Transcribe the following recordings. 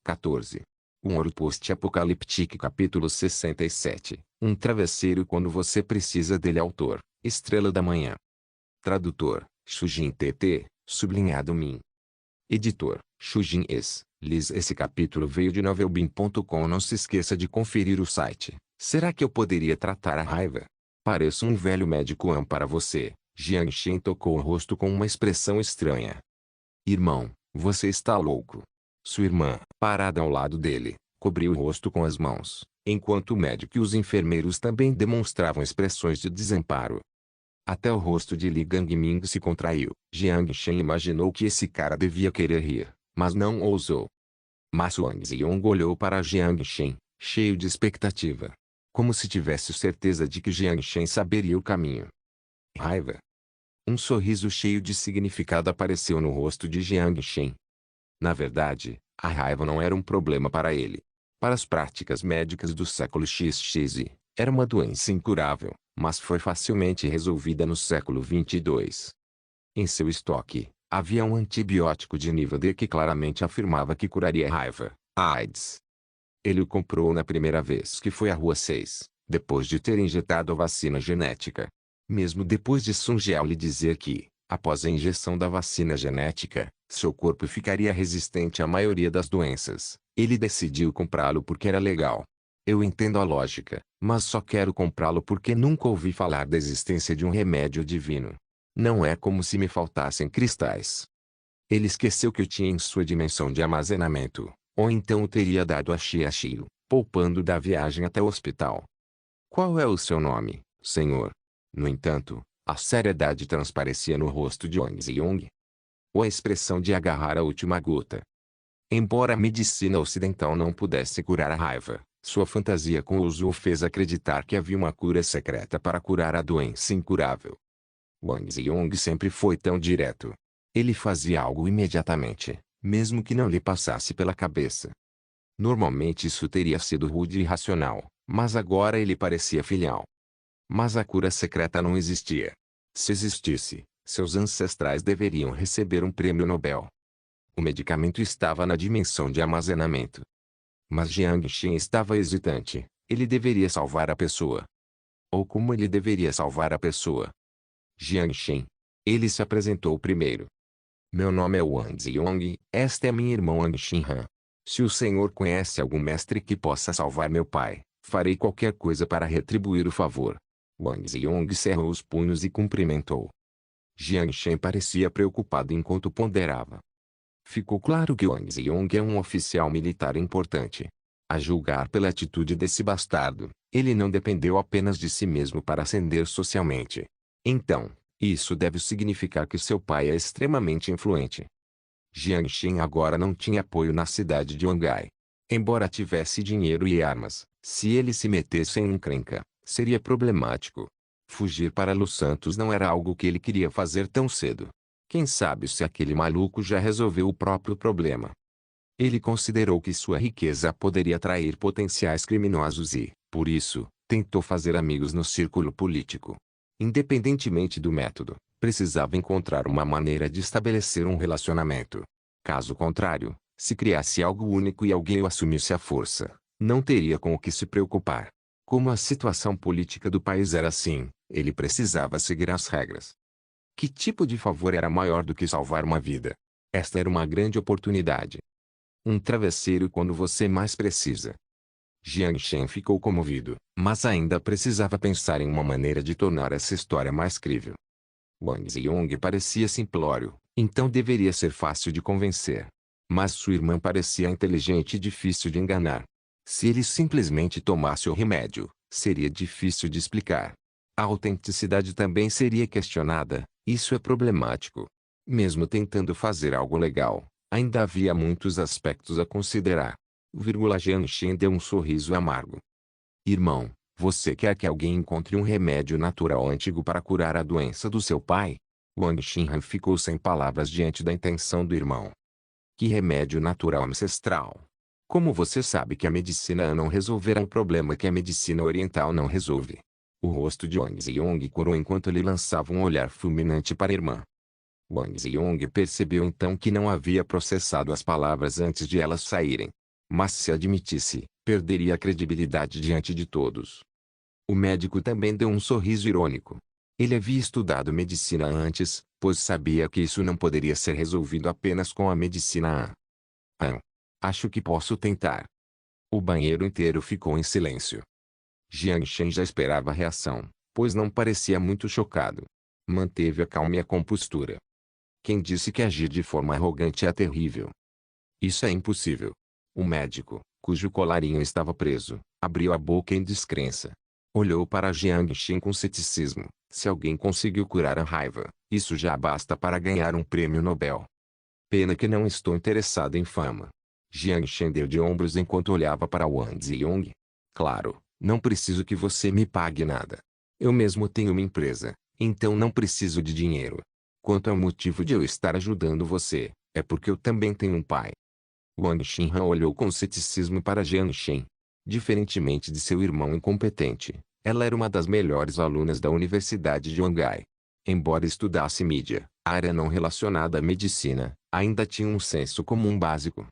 14. Um ouro post-apocalíptico capítulo 67. Um travesseiro quando você precisa dele. Autor, Estrela da Manhã. Tradutor, Shujin TT, sublinhado Min. Editor, Shujin S. Liz. Esse capítulo veio de novelbin.com. Não se esqueça de conferir o site. Será que eu poderia tratar a raiva? Pareço um velho médico para você. Jiang Shen tocou o rosto com uma expressão estranha. Irmão, você está louco. Sua irmã, parada ao lado dele, cobriu o rosto com as mãos, enquanto o médico e os enfermeiros também demonstravam expressões de desamparo. Até o rosto de Li Gangming se contraiu. Jiang Shen imaginou que esse cara devia querer rir, mas não ousou. Mas Wang Ziyong olhou para Jiang Shen, cheio de expectativa, como se tivesse certeza de que Jiang Shen saberia o caminho. Raiva. Um sorriso cheio de significado apareceu no rosto de Jiang Shen. Na verdade, a raiva não era um problema para ele. Para as práticas médicas do século XX, era uma doença incurável, mas foi facilmente resolvida no século XXII. Em seu estoque, havia um antibiótico de nível D que claramente afirmava que curaria a raiva, a AIDS. Ele o comprou na primeira vez que foi à Rua 6, depois de ter injetado a vacina genética. Mesmo depois de Sun Jiao lhe dizer que, após a injeção da vacina genética, seu corpo ficaria resistente à maioria das doenças, ele decidiu comprá-lo porque era legal. Eu entendo a lógica, mas só quero comprá-lo porque nunca ouvi falar da existência de um remédio divino. Não é como se me faltassem cristais. Ele esqueceu que eu tinha em sua dimensão de armazenamento, ou então o teria dado a Xiaxio, poupando da viagem até o hospital. Qual é o seu nome, senhor? No entanto, a seriedade transparecia no rosto de Wang Ziyong. Ou a expressão de agarrar a última gota. Embora a medicina ocidental não pudesse curar a raiva, sua fantasia com o uso o fez acreditar que havia uma cura secreta para curar a doença incurável. Wang Ziyong sempre foi tão direto. Ele fazia algo imediatamente, mesmo que não lhe passasse pela cabeça. Normalmente isso teria sido rude e irracional, mas agora ele parecia filial. Mas a cura secreta não existia. Se existisse, seus ancestrais deveriam receber um prêmio Nobel. O medicamento estava na dimensão de armazenamento. Mas Jiang Shen estava hesitante. Ele deveria salvar a pessoa. Ou como ele deveria salvar a pessoa? Jiang Shen. Ele se apresentou primeiro. Meu nome é Wang Ziyong, esta é minha irmã Wang Xinhan. Se o senhor conhece algum mestre que possa salvar meu pai, farei qualquer coisa para retribuir o favor. Wang Ziyong cerrou os punhos e cumprimentou. Jiang Shen parecia preocupado enquanto ponderava. Ficou claro que Wang Ziyong é um oficial militar importante. A julgar pela atitude desse bastardo, ele não dependeu apenas de si mesmo para ascender socialmente. Então, isso deve significar que seu pai é extremamente influente. Jiang Shen agora não tinha apoio na cidade de Wangai. Embora tivesse dinheiro e armas, se ele se metesse em encrenca, seria problemático. Fugir para Los Santos não era algo que ele queria fazer tão cedo. Quem sabe se aquele maluco já resolveu o próprio problema. Ele considerou que sua riqueza poderia atrair potenciais criminosos e, por isso, tentou fazer amigos no círculo político. Independentemente do método, precisava encontrar uma maneira de estabelecer um relacionamento. Caso contrário, se criasse algo único e alguém o assumisse à força, não teria com o que se preocupar. Como a situação política do país era assim, ele precisava seguir as regras. Que tipo de favor era maior do que salvar uma vida? Esta era uma grande oportunidade. Um travesseiro quando você mais precisa. Jiang Shen ficou comovido, mas ainda precisava pensar em uma maneira de tornar essa história mais crível. Wang Ziyong parecia simplório, então deveria ser fácil de convencer. Mas sua irmã parecia inteligente e difícil de enganar. Se ele simplesmente tomasse o remédio, seria difícil de explicar. A autenticidade também seria questionada, isso é problemático. Mesmo tentando fazer algo legal, ainda havia muitos aspectos a considerar. Jiang Shen deu um sorriso amargo. Irmão, você quer que alguém encontre um remédio natural antigo para curar a doença do seu pai? Wang Xinhan ficou sem palavras diante da intenção do irmão. Que remédio natural ancestral? Como você sabe que a medicina não resolverá o problema que a medicina oriental não resolve? O rosto de Wang Ziyong curou enquanto ele lançava um olhar fulminante para a irmã. Wang Ziyong percebeu então que não havia processado as palavras antes de elas saírem. Mas se admitisse, perderia a credibilidade diante de todos. O médico também deu um sorriso irônico. Ele havia estudado medicina antes, pois sabia que isso não poderia ser resolvido apenas com a medicina. Acho que posso tentar. O banheiro inteiro ficou em silêncio. Jiang Shen já esperava a reação, pois não parecia muito chocado. Manteve a calma e a compostura. Quem disse que agir de forma arrogante é terrível? Isso é impossível. O médico, cujo colarinho estava preso, abriu a boca em descrença. Olhou para Jiang Shen com ceticismo. Se alguém conseguiu curar a raiva, isso já basta para ganhar um prêmio Nobel. Pena que não estou interessado em fama. Jiang Shen deu de ombros enquanto olhava para Wang Ziyong. Claro, não preciso que você me pague nada. Eu mesmo tenho uma empresa, então não preciso de dinheiro. Quanto ao motivo de eu estar ajudando você, é porque eu também tenho um pai. Wang Xinhan olhou com ceticismo para Jiang Shen. Diferentemente de seu irmão incompetente, ela era uma das melhores alunas da Universidade de Wangai. Embora estudasse mídia, área não relacionada à medicina, ainda tinha um senso comum básico.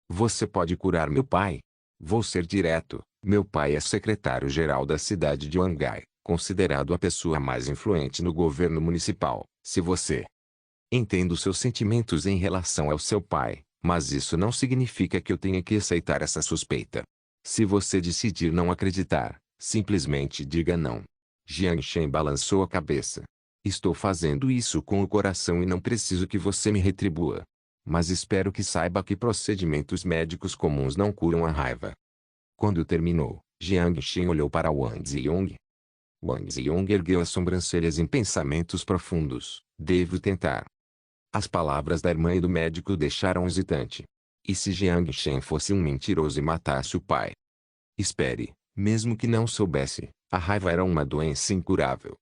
Você pode curar meu pai? Vou ser direto, meu pai é secretário-geral da cidade de Wangai, considerado a pessoa mais influente no governo municipal. Se você... Entendo seus sentimentos em relação ao seu pai, mas isso não significa que eu tenha que aceitar essa suspeita. Se você decidir não acreditar, simplesmente diga não. Jiang Shen balançou a cabeça. Estou fazendo isso com o coração e não preciso que você me retribua. Mas espero que saiba que procedimentos médicos comuns não curam a raiva. Quando terminou, Jiang Shen olhou para Wang Ziyong. Wang Ziyong ergueu as sobrancelhas em pensamentos profundos. Devo tentar. As palavras da irmã e do médico o deixaram hesitante. E se Jiang Shen fosse um mentiroso e matasse o pai? Espere, mesmo que não soubesse, a raiva era uma doença incurável.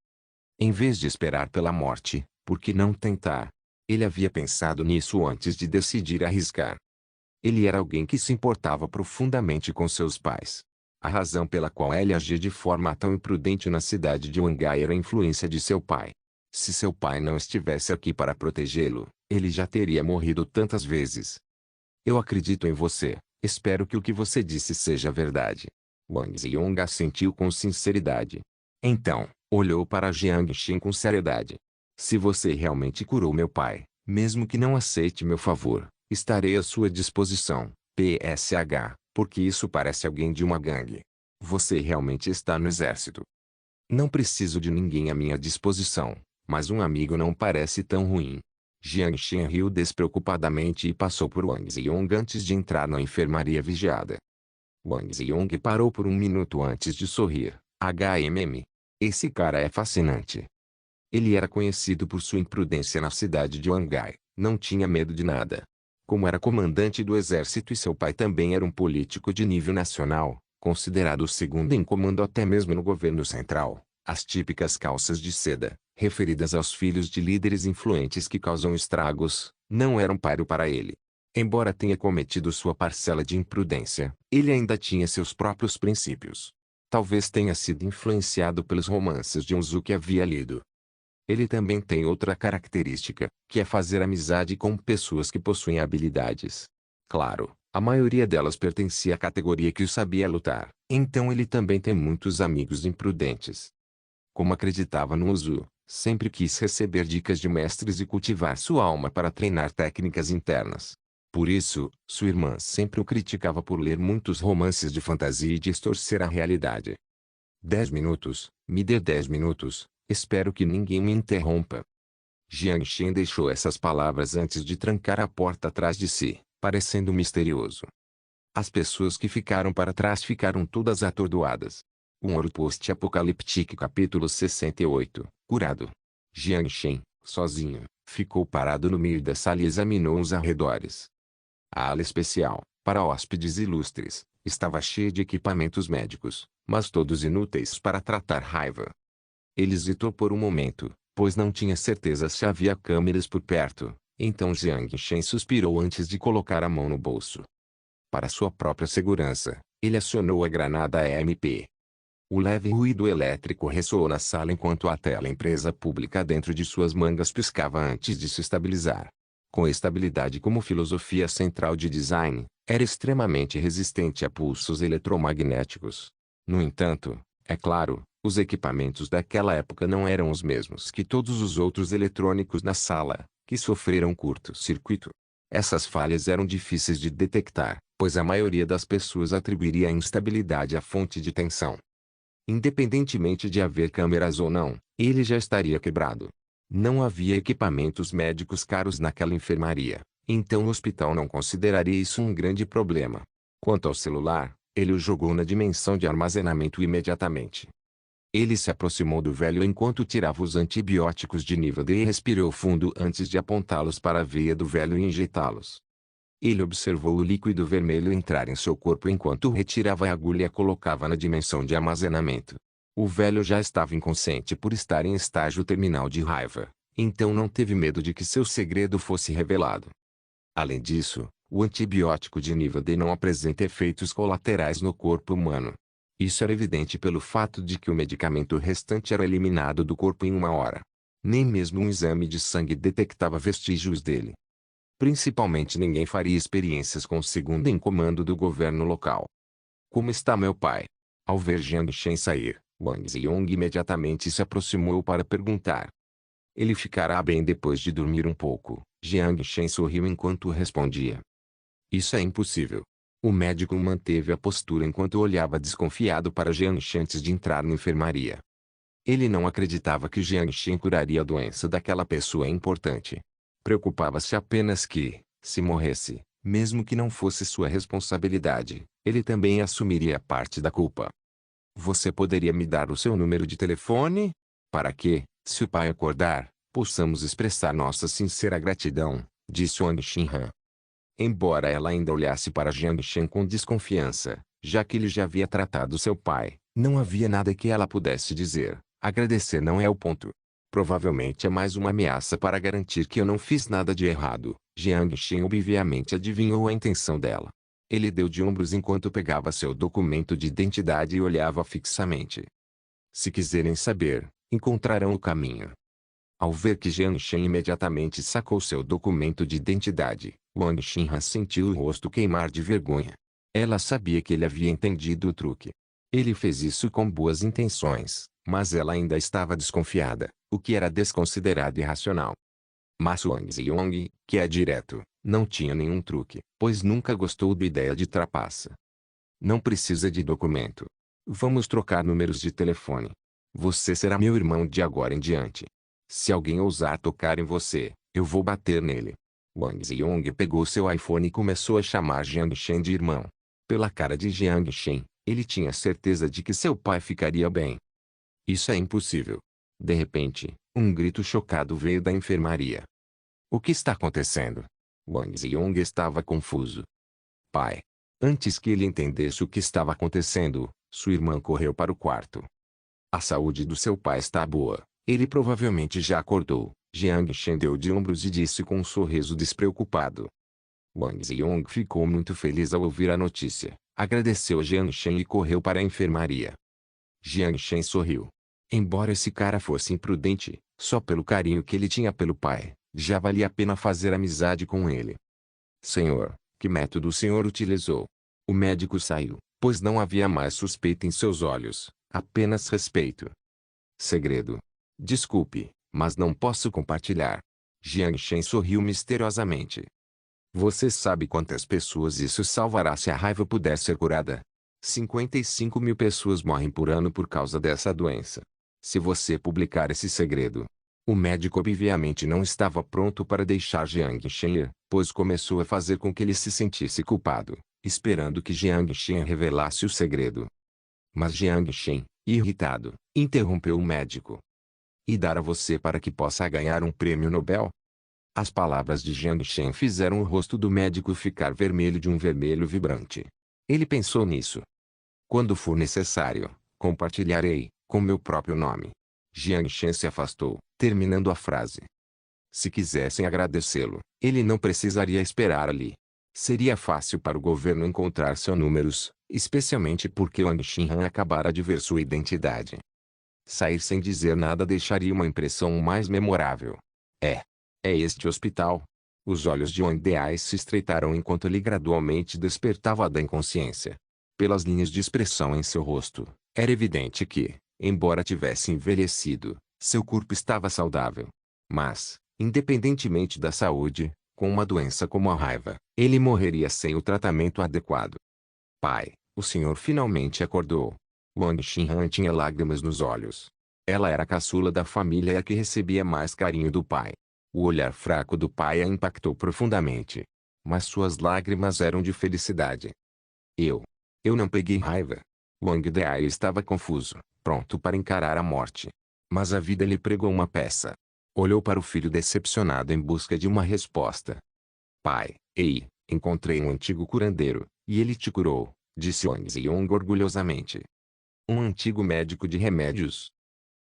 Em vez de esperar pela morte, por que não tentar? Ele havia pensado nisso antes de decidir arriscar. Ele era alguém que se importava profundamente com seus pais. A razão pela qual ele agia de forma tão imprudente na cidade de Wangai era a influência de seu pai. Se seu pai não estivesse aqui para protegê-lo, ele já teria morrido tantas vezes. Eu acredito em você, espero que o que você disse seja verdade. Wang Ziyong assentiu com sinceridade. Então, olhou para Jiang Shen com seriedade. Se você realmente curou meu pai, mesmo que não aceite meu favor, estarei à sua disposição, PSH, porque isso parece alguém de uma gangue. Você realmente está no exército. Não preciso de ninguém à minha disposição, mas um amigo não parece tão ruim. Jiang Shen riu despreocupadamente e passou por Wang Ziyong antes de entrar na enfermaria vigiada. Wang Ziyong parou por um minuto antes de sorrir. Esse cara é fascinante. Ele era conhecido por sua imprudência na cidade de Wangai, não tinha medo de nada. Como era comandante do exército e seu pai também era um político de nível nacional, considerado o segundo em comando até mesmo no governo central, as típicas calças de seda, referidas aos filhos de líderes influentes que causam estragos, não eram páreo para ele. Embora tenha cometido sua parcela de imprudência, ele ainda tinha seus próprios princípios. Talvez tenha sido influenciado pelos romances de Unzu que havia lido. Ele também tem outra característica, que é fazer amizade com pessoas que possuem habilidades. Claro, a maioria delas pertencia à categoria que o sabia lutar, então ele também tem muitos amigos imprudentes. Como acreditava no Unzu, sempre quis receber dicas de mestres e cultivar sua alma para treinar técnicas internas. Por isso, sua irmã sempre o criticava por ler muitos romances de fantasia e distorcer a realidade. 10 minutos, me dê 10 minutos, espero que ninguém me interrompa. Jiang Shen deixou essas palavras antes de trancar a porta atrás de si, parecendo misterioso. As pessoas que ficaram para trás ficaram todas atordoadas. Um ouro post-apocalíptico capítulo 68, curado. Jiang Shen, sozinho, ficou parado no meio da sala e examinou os arredores. A ala especial, para hóspedes ilustres, estava cheia de equipamentos médicos, mas todos inúteis para tratar raiva. Ele hesitou por um momento, pois não tinha certeza se havia câmeras por perto, então Jiang Shen suspirou antes de colocar a mão no bolso. Para sua própria segurança, ele acionou a granada EMP. O leve ruído elétrico ressoou na sala enquanto a tela empresa pública dentro de suas mangas piscava antes de se estabilizar. Com estabilidade como filosofia central de design, Era extremamente resistente a pulsos eletromagnéticos. No entanto, é claro, os equipamentos daquela época não eram os mesmos que todos os outros eletrônicos na sala, que sofreram curto-circuito. Essas falhas eram difíceis de detectar, pois a maioria das pessoas atribuiria a instabilidade à fonte de tensão. Independentemente de haver câmeras ou não, ele já estaria quebrado. Não havia equipamentos médicos caros naquela enfermaria, então o hospital não consideraria isso um grande problema. Quanto ao celular, ele o jogou na dimensão de armazenamento imediatamente. Ele se aproximou do velho enquanto tirava os antibióticos de nível D e respirou fundo antes de apontá-los para a veia do velho e injetá-los. Ele observou o líquido vermelho entrar em seu corpo enquanto retirava a agulha e a colocava na dimensão de armazenamento. O velho já estava inconsciente por estar em estágio terminal de raiva, então não teve medo de que seu segredo fosse revelado. Além disso, o antibiótico de nível D não apresenta efeitos colaterais no corpo humano. Isso era evidente pelo fato de que o medicamento restante era eliminado do corpo em 1 hora. Nem mesmo um exame de sangue detectava vestígios dele. Principalmente ninguém faria experiências com o segundo em comando do governo local. Como está meu pai? Ao ver Jiang Shen sair, Wang Ziyong imediatamente se aproximou para perguntar. Ele ficará bem depois de dormir um pouco. Jiang Shen sorriu enquanto respondia. Isso é impossível. O médico manteve a postura enquanto olhava desconfiado para Jiang Shen antes de entrar na enfermaria. Ele não acreditava que Jiang Shen curaria a doença daquela pessoa importante. Preocupava-se apenas que, se morresse, mesmo que não fosse sua responsabilidade, ele também assumiria parte da culpa. Você poderia me dar o seu número de telefone? Para que, se o pai acordar, possamos expressar nossa sincera gratidão, disse Wang Xinhan. Embora ela ainda olhasse para Jiang Shen com desconfiança, já que ele já havia tratado seu pai, não havia nada que ela pudesse dizer. Agradecer não é o ponto. Provavelmente é mais uma ameaça para garantir que eu não fiz nada de errado. Jiang Shen obviamente adivinhou a intenção dela. Ele deu de ombros enquanto pegava seu documento de identidade e olhava fixamente. Se quiserem saber, encontrarão o caminho. Ao ver que Jiang Shen imediatamente sacou seu documento de identidade, Wang Xinhan sentiu o rosto queimar de vergonha. Ela sabia que ele havia entendido o truque. Ele fez isso com boas intenções, mas ela ainda estava desconfiada, o que era desconsiderado irracional. Mas Wang Ziyong, que é direto, não tinha nenhum truque, pois nunca gostou da ideia de trapaça. Não precisa de documento. Vamos trocar números de telefone. Você será meu irmão de agora em diante. Se alguém ousar tocar em você, eu vou bater nele. Wang Ziyong pegou seu iPhone e começou a chamar Jiang Shen de irmão. Pela cara de Jiang Shen, ele tinha certeza de que seu pai ficaria bem. Isso é impossível. De repente, um grito chocado veio da enfermaria. O que está acontecendo? Wang Ziyong estava confuso. Pai. Antes que ele entendesse o que estava acontecendo, sua irmã correu para o quarto. A saúde do seu pai está boa. Ele provavelmente já acordou. Jiang Shen deu de ombros e disse com um sorriso despreocupado. Wang Ziyong ficou muito feliz ao ouvir a notícia. Agradeceu a Jiang Shen e correu para a enfermaria. Jiang Shen sorriu. Embora esse cara fosse imprudente, só pelo carinho que ele tinha pelo pai, já valia a pena fazer amizade com ele. Senhor, que método o senhor utilizou? O médico saiu, pois não havia mais suspeita em seus olhos, apenas respeito. Segredo. Desculpe, mas não posso compartilhar. Jiang Shen sorriu misteriosamente. Você sabe quantas pessoas isso salvará se a raiva puder ser curada? 55 mil pessoas morrem por ano por causa dessa doença. Se você publicar esse segredo. O médico obviamente não estava pronto para deixar Jiang Shen ir, pois começou a fazer com que ele se sentisse culpado, esperando que Jiang Shen revelasse o segredo. Mas Jiang Shen, irritado, interrompeu o médico. E dar a você para que possa ganhar um prêmio Nobel? As palavras de Jiang Shen fizeram o rosto do médico ficar vermelho de um vermelho vibrante. Ele pensou nisso. Quando for necessário, compartilharei, com meu próprio nome. Jiang Shen se afastou, terminando a frase. Se quisessem agradecê-lo, ele não precisaria esperar ali. Seria fácil para o governo encontrar seus números, especialmente porque Wang Xinhan acabara de ver sua identidade. Sair sem dizer nada deixaria uma impressão mais memorável. É este hospital? Os olhos de Wang Deai se estreitaram enquanto ele gradualmente despertava da inconsciência. Pelas linhas de expressão em seu rosto, era evidente que, embora tivesse envelhecido, seu corpo estava saudável. Mas, independentemente da saúde, com uma doença como a raiva, ele morreria sem o tratamento adequado. Pai, o senhor finalmente acordou. Wang Xinhan tinha lágrimas nos olhos. Ela era a caçula da família e a que recebia mais carinho do pai. O olhar fraco do pai a impactou profundamente. Mas suas lágrimas eram de felicidade. Eu não peguei raiva. Wang Deai estava confuso, pronto para encarar a morte. Mas a vida lhe pregou uma peça. Olhou para o filho decepcionado em busca de uma resposta. Pai, encontrei um antigo curandeiro, e ele te curou, disse Wang Ziyong orgulhosamente. Um antigo médico de remédios.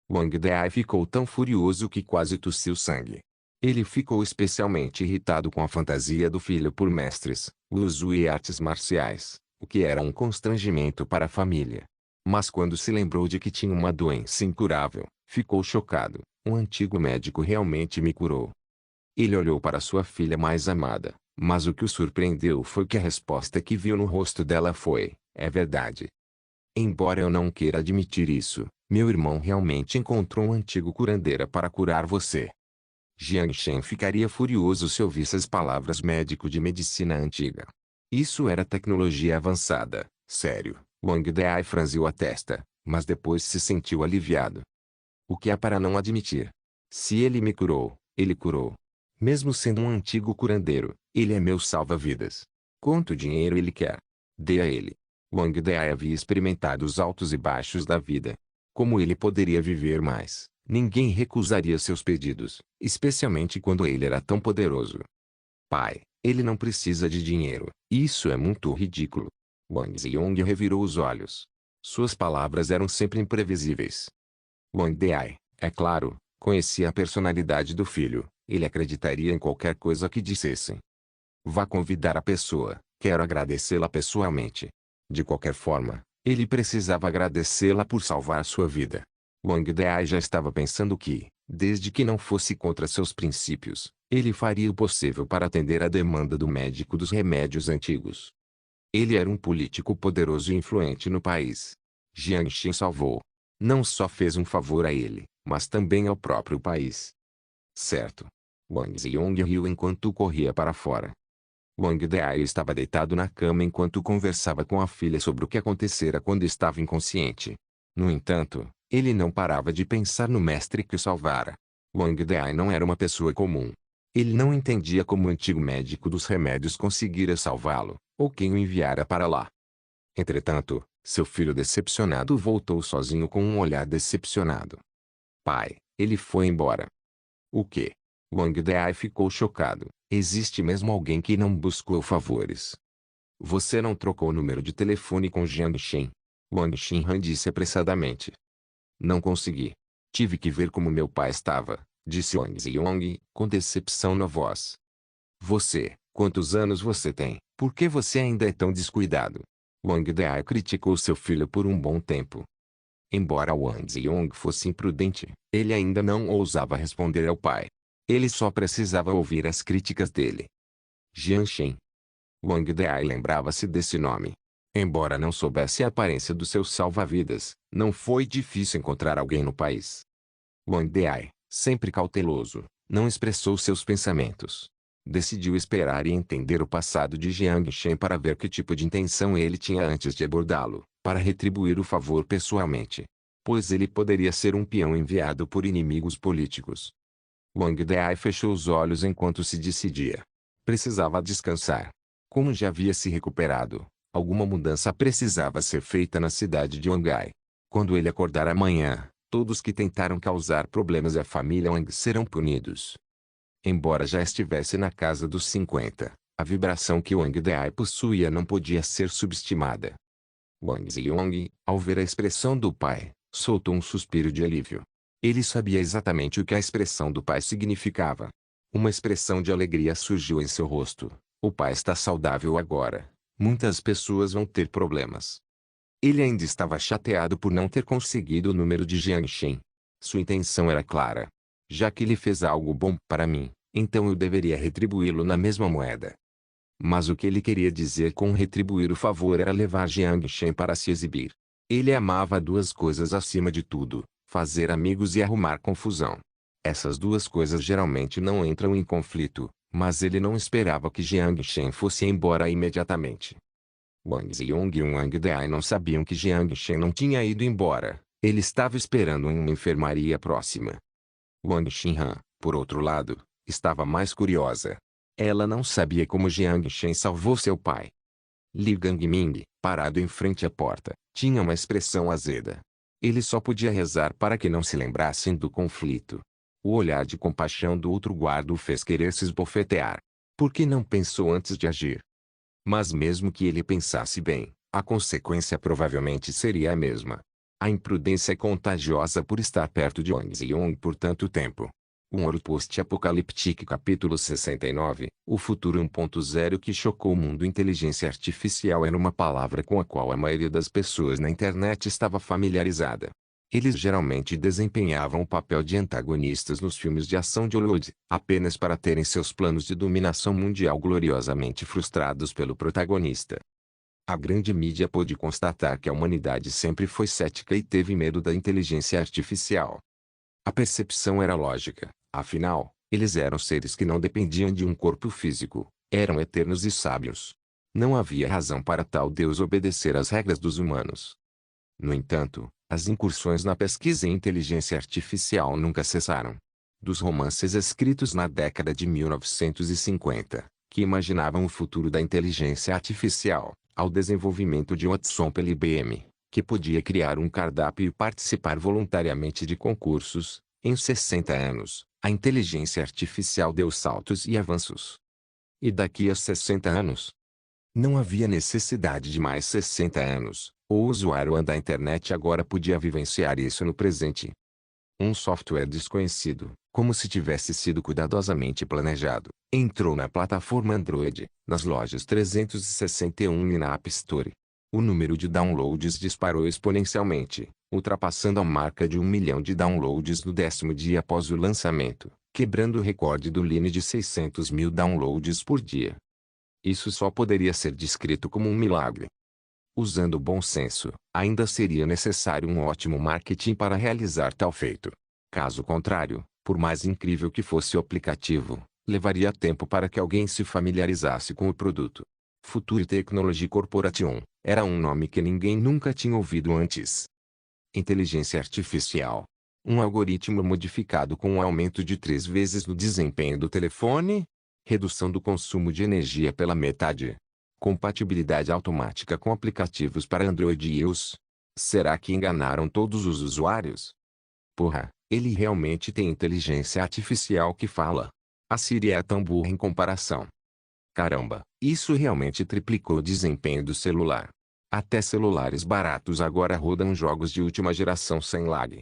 Wang Deai ficou tão furioso que quase tossiu sangue. Ele ficou especialmente irritado com a fantasia do filho por mestres, Wuzu e artes marciais, o que era um constrangimento para a família. Mas quando se lembrou de que tinha uma doença incurável, ficou chocado. Um antigo médico realmente me curou. Ele olhou para sua filha mais amada, mas o que o surpreendeu foi que a resposta que viu no rosto dela foi: é verdade. Embora eu não queira admitir isso, meu irmão realmente encontrou um antigo curandeira para curar você. Jiang Shen ficaria furioso se ouvisse as palavras médico de medicina antiga. Isso era tecnologia avançada, sério. Wang Deai franziu a testa, mas depois se sentiu aliviado. O que há para não admitir? Se ele me curou, ele curou. Mesmo sendo um antigo curandeiro, ele é meu salva-vidas. Quanto dinheiro ele quer? Dê a ele. Wang Deai havia experimentado os altos e baixos da vida. Como ele poderia viver mais? Ninguém recusaria seus pedidos, especialmente quando ele era tão poderoso. Pai, ele não precisa de dinheiro. Isso é muito ridículo. Wang Ziyong revirou os olhos. Suas palavras eram sempre imprevisíveis. Wang Deai, é claro, conhecia a personalidade do filho. Ele acreditaria em qualquer coisa que dissessem. Vá convidar a pessoa. Quero agradecê-la pessoalmente. De qualquer forma, ele precisava agradecê-la por salvar sua vida. Wang Deai já estava pensando que, desde que não fosse contra seus princípios, ele faria o possível para atender à demanda do médico dos remédios antigos. Ele era um político poderoso e influente no país. Jiang Xin salvou. Não só fez um favor a ele, mas também ao próprio país. Certo. Wang Ziyong riu enquanto corria para fora. Wang Deai estava deitado na cama enquanto conversava com a filha sobre o que acontecera quando estava inconsciente. No entanto, ele não parava de pensar no mestre que o salvara. Wang Deai não era uma pessoa comum. Ele não entendia como o antigo médico dos remédios conseguira salvá-lo, ou quem o enviara para lá. Entretanto, seu filho decepcionado voltou sozinho com um olhar decepcionado. Pai, ele foi embora. O quê? Wang Deai ficou chocado. Existe mesmo alguém que não buscou favores? Você não trocou o número de telefone com Jiang Shen? Wang Xinhan disse apressadamente. Não consegui. Tive que ver como meu pai estava, disse Wang Ziyong, com decepção na voz. Quantos anos você tem? Por que você ainda é tão descuidado? Wang Deai criticou seu filho por um bom tempo. Embora Wang Ziyong fosse imprudente, ele ainda não ousava responder ao pai. Ele só precisava ouvir as críticas dele. Jiang Shen. Wang Deai lembrava-se desse nome. Embora não soubesse a aparência do seu salva-vidas, não foi difícil encontrar alguém no país. Wang Deai, sempre cauteloso, não expressou seus pensamentos. Decidiu esperar e entender o passado de Jiang Shen para ver que tipo de intenção ele tinha antes de abordá-lo, para retribuir o favor pessoalmente. Pois ele poderia ser um peão enviado por inimigos políticos. Wang Deai fechou os olhos enquanto se decidia. Precisava descansar. Como já havia se recuperado, alguma mudança precisava ser feita na cidade de Wangai. Quando ele acordar amanhã, todos que tentaram causar problemas à família Wang serão punidos. Embora já estivesse na casa dos 50, a vibração que Wang Deai possuía não podia ser subestimada. Wang Ziyong, ao ver a expressão do pai, soltou um suspiro de alívio. Ele sabia exatamente o que a expressão do pai significava. Uma expressão de alegria surgiu em seu rosto. O pai está saudável agora. Muitas pessoas vão ter problemas. Ele ainda estava chateado por não ter conseguido o número de Jiang Shen. Sua intenção era clara. Já que ele fez algo bom para mim, Então eu deveria retribuí-lo na mesma moeda. Mas o que ele queria dizer com retribuir o favor era levar Jiang Shen para se exibir. Ele amava duas coisas acima de tudo: fazer amigos e arrumar confusão. Essas duas coisas geralmente não entram em conflito, mas ele não esperava que Jiang Shen fosse embora imediatamente. Wang Ziyong e Wang Dai não sabiam que Jiang Shen não tinha ido embora. Ele estava esperando em uma enfermaria próxima. Wang Xinhan, por outro lado, estava mais curiosa. Ela não sabia como Jiang Shen salvou seu pai. Li Gangming, parado em frente à porta, tinha uma expressão azeda. Ele só podia rezar para que não se lembrassem do conflito. O olhar de compaixão do outro guarda o fez querer se esbofetear. Por que não pensou antes de agir? Mas mesmo que ele pensasse bem, a consequência provavelmente seria a mesma. A imprudência é contagiosa por estar perto de Wang Ziyong por tanto tempo. Um Ouro Post-Apocaliptique Capítulo 69, o futuro 1.0 que chocou o mundo. Inteligência artificial era uma palavra com a qual a maioria das pessoas na internet estava familiarizada. Eles geralmente desempenhavam o papel de antagonistas nos filmes de ação de Hollywood, apenas para terem seus planos de dominação mundial gloriosamente frustrados pelo protagonista. A grande mídia pôde constatar que a humanidade sempre foi cética e teve medo da inteligência artificial. A percepção era lógica, afinal, eles eram seres que não dependiam de um corpo físico, eram eternos e sábios. Não havia razão para tal Deus obedecer às regras dos humanos. No entanto, as incursões na pesquisa em inteligência artificial nunca cessaram. Dos romances escritos na década de 1950, que imaginavam o futuro da inteligência artificial, ao desenvolvimento de Watson pela IBM, que podia criar um cardápio e participar voluntariamente de concursos, em 60 anos, a inteligência artificial deu saltos e avanços. E daqui a 60 anos? Não havia necessidade de mais 60 anos. O usuário da internet agora podia vivenciar isso no presente. Um software desconhecido, como se tivesse sido cuidadosamente planejado, entrou na plataforma Android, nas lojas 361 e na App Store. O número de downloads disparou exponencialmente, ultrapassando a marca de 1 milhão de downloads no 10º dia após o lançamento, quebrando o recorde do Line de 600 mil downloads por dia. Isso só poderia ser descrito como um milagre. Usando bom senso, ainda seria necessário um ótimo marketing para realizar tal feito. Caso contrário, por mais incrível que fosse o aplicativo, levaria tempo para que alguém se familiarizasse com o produto. Future Technology Corporation era um nome que ninguém nunca tinha ouvido antes. Inteligência artificial. Um algoritmo modificado com um aumento de 3 vezes no desempenho do telefone. Redução do consumo de energia pela metade. Compatibilidade automática com aplicativos para Android e iOS. Será que enganaram todos os usuários? Porra, ele realmente tem inteligência artificial que fala. A Siri é tão burra em comparação. Caramba, isso realmente triplicou o desempenho do celular. Até celulares baratos agora rodam jogos de última geração sem lag.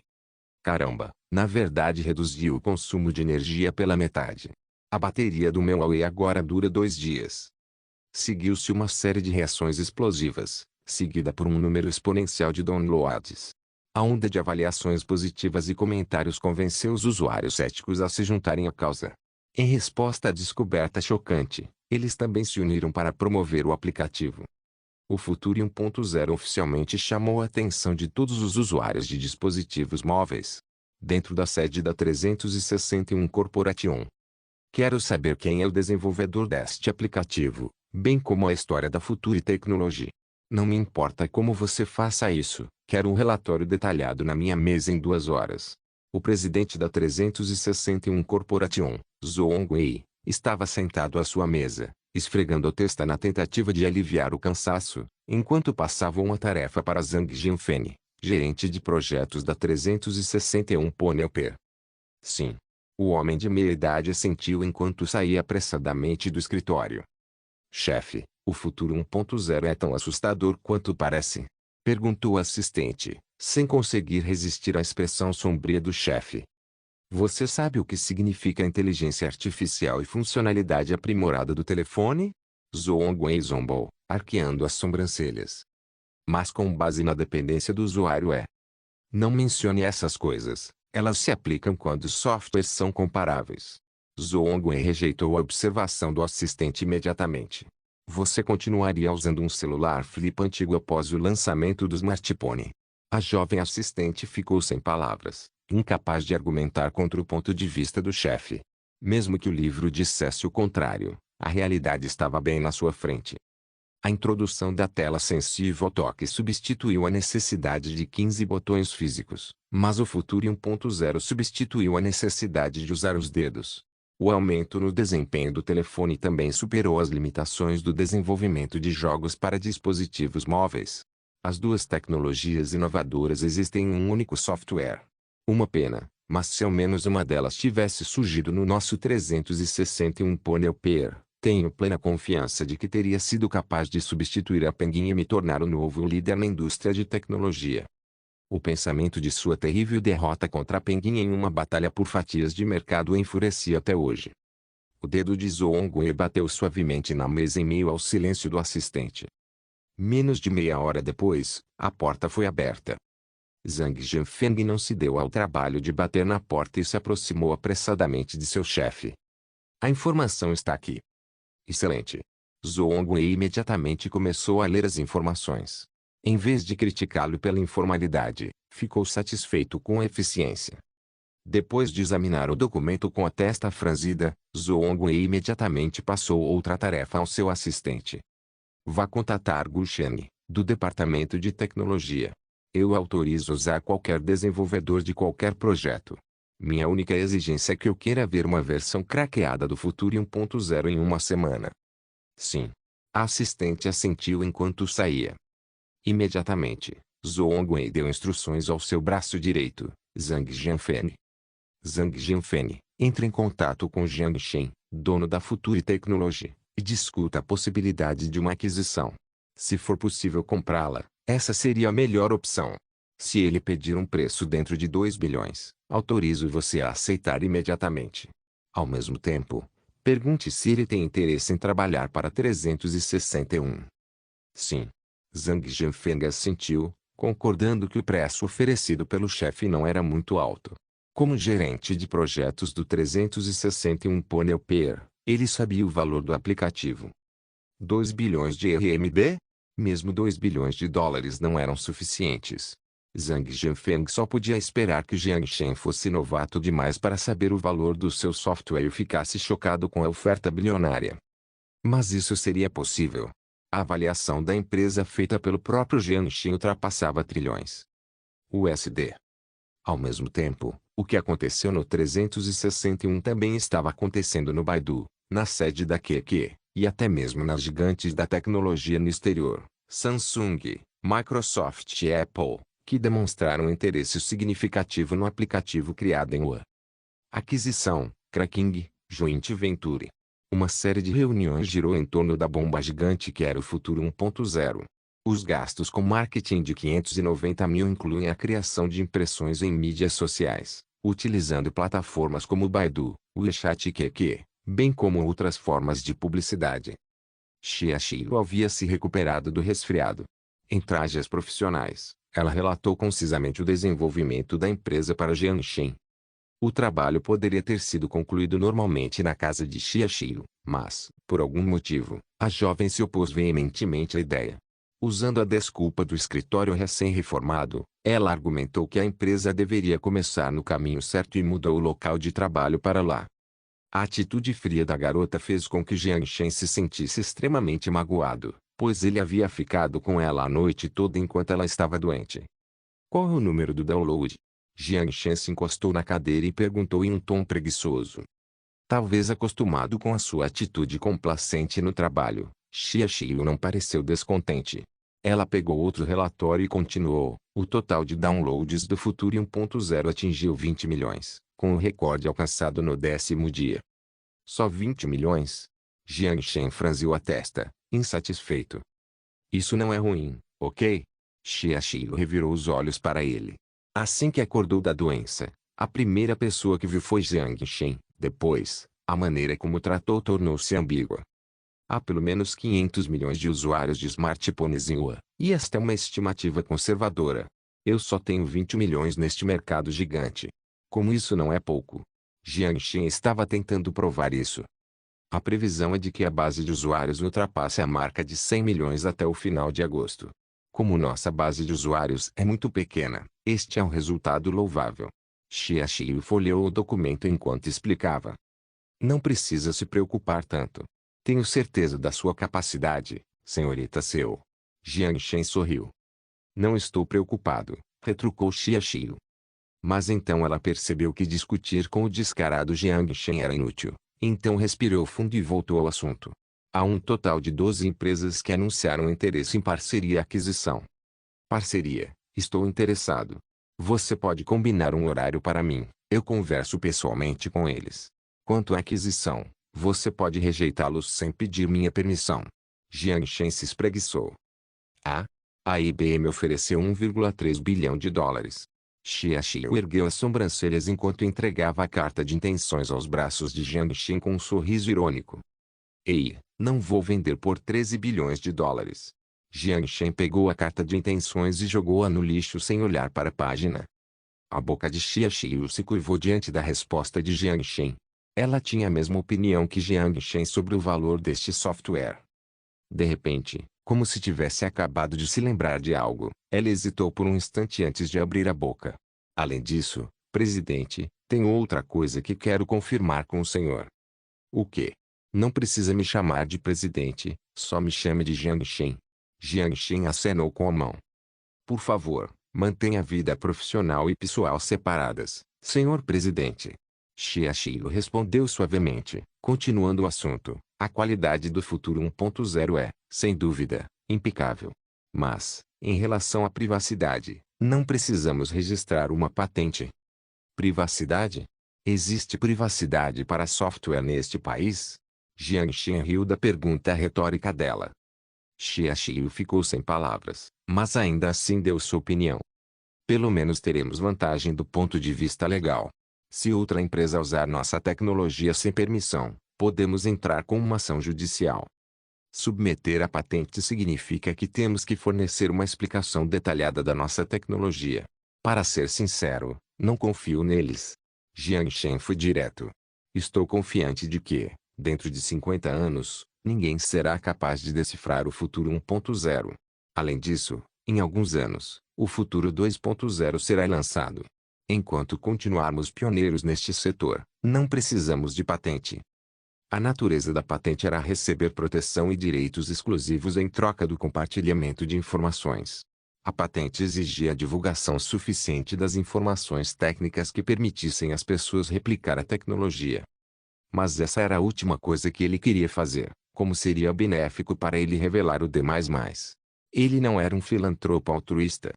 Caramba, na verdade reduziu o consumo de energia pela metade. A bateria do meu Huawei agora dura 2 dias. Seguiu-se uma série de reações explosivas, seguida por um número exponencial de downloads. A onda de avaliações positivas e comentários convenceu os usuários céticos a se juntarem à causa. Em resposta à descoberta chocante, eles também se uniram para promover o aplicativo. O Futuri 1.0 oficialmente chamou a atenção de todos os usuários de dispositivos móveis. Dentro da sede da 361 Corporation. Quero saber quem é o desenvolvedor deste aplicativo, bem como a história da Future Technology. Não me importa como você faça isso, quero um relatório detalhado na minha mesa em 2 horas. O presidente da 361 Corporation, Zhou Wei, estava sentado à sua mesa, esfregando a testa na tentativa de aliviar o cansaço, enquanto passava uma tarefa para Zhang Jianfen, gerente de projetos da 361 Ponelper. Sim. O homem de meia idade assentiu enquanto saía apressadamente do escritório. Chefe, o futuro 1.0 é tão assustador quanto parece? Perguntou o assistente, sem conseguir resistir à expressão sombria do chefe. Você sabe o que significa inteligência artificial e funcionalidade aprimorada do telefone? Zhou zombou, arqueando as sobrancelhas. Mas com base na dependência do usuário é. Não mencione essas coisas. Elas se aplicam quando os softwares são comparáveis. Zhou Wei rejeitou a observação do assistente imediatamente. Você continuaria usando um celular flip antigo após o lançamento do smartphone. A jovem assistente ficou sem palavras, incapaz de argumentar contra o ponto de vista do chefe. Mesmo que o livro dissesse o contrário, a realidade estava bem na sua frente. A introdução da tela sensível ao toque substituiu a necessidade de 15 botões físicos, mas o Future 1.0 substituiu a necessidade de usar os dedos. O aumento no desempenho do telefone também superou as limitações do desenvolvimento de jogos para dispositivos móveis. As duas tecnologias inovadoras existem em um único software. Uma pena, mas se ao menos uma delas tivesse surgido no nosso 361 Pony Pair, tenho plena confiança de que teria sido capaz de substituir a Penguin e me tornar o novo líder na indústria de tecnologia. O pensamento de sua terrível derrota contra a Penguin em uma batalha por fatias de mercado o enfurecia até hoje. O dedo de Zhou Wei bateu suavemente na mesa em meio ao silêncio do assistente. Menos de meia hora depois, a porta foi aberta. Zhang Jianfeng não se deu ao trabalho de bater na porta e se aproximou apressadamente de seu chefe. A informação está aqui. Excelente. Zhou Wei imediatamente começou a ler as informações. Em vez de criticá-lo pela informalidade, ficou satisfeito com a eficiência. Depois de examinar o documento com a testa franzida, Zhou Wei imediatamente passou outra tarefa ao seu assistente. Vá contatar Gu Shen, do Departamento de Tecnologia. Eu autorizo usar qualquer desenvolvedor de qualquer projeto. Minha única exigência é que eu queira ver uma versão craqueada do Future 1.0 em uma semana. Sim. A assistente assentiu enquanto saía. Imediatamente, Zhou Wei deu instruções ao seu braço direito, Zhang Jianfeng. Zhang Jianfeng, entre em contato com Jiang Shen, dono da Future Technology, e discuta a possibilidade de uma aquisição. Se for possível comprá-la, essa seria a melhor opção. Se ele pedir um preço dentro de 2 bilhões, autorizo você a aceitar imediatamente. Ao mesmo tempo, pergunte se ele tem interesse em trabalhar para 361. Sim. Zhang Jianfeng assentiu, concordando que o preço oferecido pelo chefe não era muito alto. Como gerente de projetos do 361 Pony Pair, ele sabia o valor do aplicativo. 2 bilhões de RMB? Mesmo 2 bilhões de dólares não eram suficientes. Zhang Jianfeng só podia esperar que Jiang Shen fosse novato demais para saber o valor do seu software e ficasse chocado com a oferta bilionária. Mas isso seria possível. A avaliação da empresa feita pelo próprio Jiang Shen ultrapassava trilhões USD. Ao mesmo tempo, o que aconteceu no 361 também estava acontecendo no Baidu, na sede da QQ, e até mesmo nas gigantes da tecnologia no exterior, Samsung, Microsoft e Apple, que demonstraram interesse significativo no aplicativo criado em UA. Aquisição, cracking, joint venture. Uma série de reuniões girou em torno da bomba gigante que era o Futuro 1.0. Os gastos com marketing de 590 mil incluem a criação de impressões em mídias sociais, utilizando plataformas como Baidu, WeChat e QQ, bem como outras formas de publicidade. Xia Xilu havia se recuperado do resfriado. Em trajes profissionais, ela relatou concisamente o desenvolvimento da empresa para Jiang Shen. O trabalho poderia ter sido concluído normalmente na casa de Xia Xilu, mas, por algum motivo, a jovem se opôs veementemente à ideia. Usando a desculpa do escritório recém-reformado, ela argumentou que a empresa deveria começar no caminho certo e mudou o local de trabalho para lá. A atitude fria da garota fez com que Jiang Shen se sentisse extremamente magoado, pois ele havia ficado com ela a noite toda enquanto ela estava doente. Qual é o número do download? Jiang Shen se encostou na cadeira e perguntou em um tom preguiçoso. Talvez acostumado com a sua atitude complacente no trabalho, Xia Xilu não pareceu descontente. Ela pegou outro relatório e continuou. O total de downloads do Future 1.0 atingiu 20 milhões, com o recorde alcançado no 10º dia. Só 20 milhões? Jiang Shen franziu a testa, insatisfeito. Isso não é ruim, ok? Xia Xilu revirou os olhos para ele. Assim que acordou da doença, a primeira pessoa que viu foi Jiang Shen. Depois, a maneira como o tratou tornou-se ambígua. Há pelo menos 500 milhões de usuários de smartphones em UA, e esta é uma estimativa conservadora. Eu só tenho 20 milhões neste mercado gigante. Como isso não é pouco? Jiang Shen estava tentando provar isso. A previsão é de que a base de usuários ultrapasse a marca de 100 milhões até o final de agosto. Como nossa base de usuários é muito pequena, este é um resultado louvável. Xia Xiu folheou o documento enquanto explicava. Não precisa se preocupar tanto. Tenho certeza da sua capacidade, senhorita Seu. Jiang Shen sorriu. Não estou preocupado, retrucou Xia Xiu. Mas então ela percebeu que discutir com o descarado Jiang Shen era inútil. Então respirou fundo e voltou ao assunto. Há um total de 12 empresas que anunciaram interesse em parceria e aquisição. Parceria, estou interessado. Você pode combinar um horário para mim, eu converso pessoalmente com eles. Quanto à aquisição, você pode rejeitá-los sem pedir minha permissão. Jiang Shen se espreguiçou. A IBM ofereceu 1,3 bilhão de dólares. Xia Xiu ergueu as sobrancelhas enquanto entregava a carta de intenções aos braços de Jiang Shen com um sorriso irônico. Ei, não vou vender por 13 bilhões de dólares. Jiang Shen pegou a carta de intenções e jogou-a no lixo sem olhar para a página. A boca de Xia Xiu se curvou diante da resposta de Jiang Shen. Ela tinha a mesma opinião que Jiang Shen sobre o valor deste software. De repente, como se tivesse acabado de se lembrar de algo, ela hesitou por um instante antes de abrir a boca. Além disso, presidente, tem outra coisa que quero confirmar com o senhor. O quê? Não precisa me chamar de presidente, só me chame de Jiang Shen. Jiang Shen acenou com a mão. Por favor, mantenha a vida profissional e pessoal separadas, senhor presidente. Xia Xiu respondeu suavemente, continuando o assunto. A qualidade do futuro 1.0 é, sem dúvida, impecável. Mas, em relação à privacidade, não precisamos registrar uma patente. Privacidade? Existe privacidade para software neste país? Jiang Shen riu da pergunta retórica dela. Xia Xiu ficou sem palavras, mas ainda assim deu sua opinião. Pelo menos teremos vantagem do ponto de vista legal. Se outra empresa usar nossa tecnologia sem permissão, podemos entrar com uma ação judicial. Submeter a patente significa que temos que fornecer uma explicação detalhada da nossa tecnologia. Para ser sincero, não confio neles. Jiang Shen foi direto. Estou confiante de que, dentro de 50 anos, ninguém será capaz de decifrar o futuro 1.0. Além disso, em alguns anos, o futuro 2.0 será lançado. Enquanto continuarmos pioneiros neste setor, não precisamos de patente. A natureza da patente era receber proteção e direitos exclusivos em troca do compartilhamento de informações. A patente exigia a divulgação suficiente das informações técnicas que permitissem às pessoas replicar a tecnologia. Mas essa era a última coisa que ele queria fazer, como seria benéfico para ele revelar o demais mais. Ele não era um filantropo altruísta.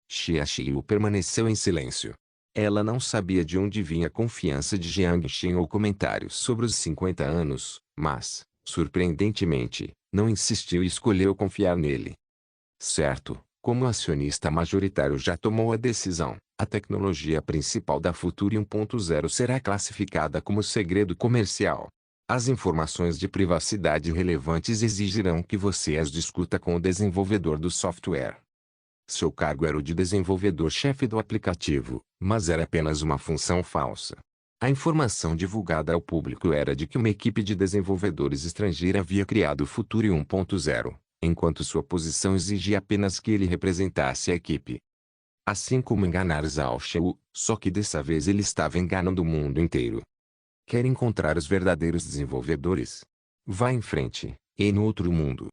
Xia Xiu permaneceu em silêncio. Ela não sabia de onde vinha a confiança de Jiang Shen ou comentários sobre os 50 anos, mas, surpreendentemente, não insistiu e escolheu confiar nele. Certo, como acionista majoritário já tomou a decisão, a tecnologia principal da Future 1.0 será classificada como segredo comercial. As informações de privacidade relevantes exigirão que você as discuta com o desenvolvedor do software. Seu cargo era o de desenvolvedor-chefe do aplicativo, mas era apenas uma função falsa. A informação divulgada ao público era de que uma equipe de desenvolvedores estrangeira havia criado o Future 1.0, enquanto sua posição exigia apenas que ele representasse a equipe. Assim como enganar Zhao Shou, só que dessa vez ele estava enganando o mundo inteiro. Quer encontrar os verdadeiros desenvolvedores? Vá em frente, e no outro mundo.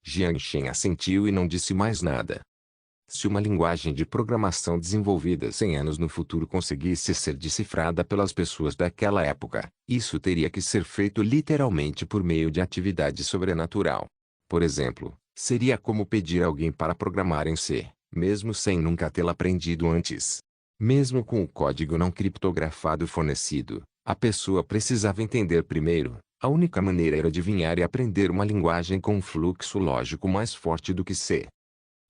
Jiang Shen assentiu e não disse mais nada. Se uma linguagem de programação desenvolvida 100 anos no futuro conseguisse ser decifrada pelas pessoas daquela época, isso teria que ser feito literalmente por meio de atividade sobrenatural. Por exemplo, seria como pedir alguém para programar em C, mesmo sem nunca tê-la aprendido antes. Mesmo com o código não criptografado fornecido, a pessoa precisava entender primeiro. A única maneira era adivinhar e aprender uma linguagem com um fluxo lógico mais forte do que C.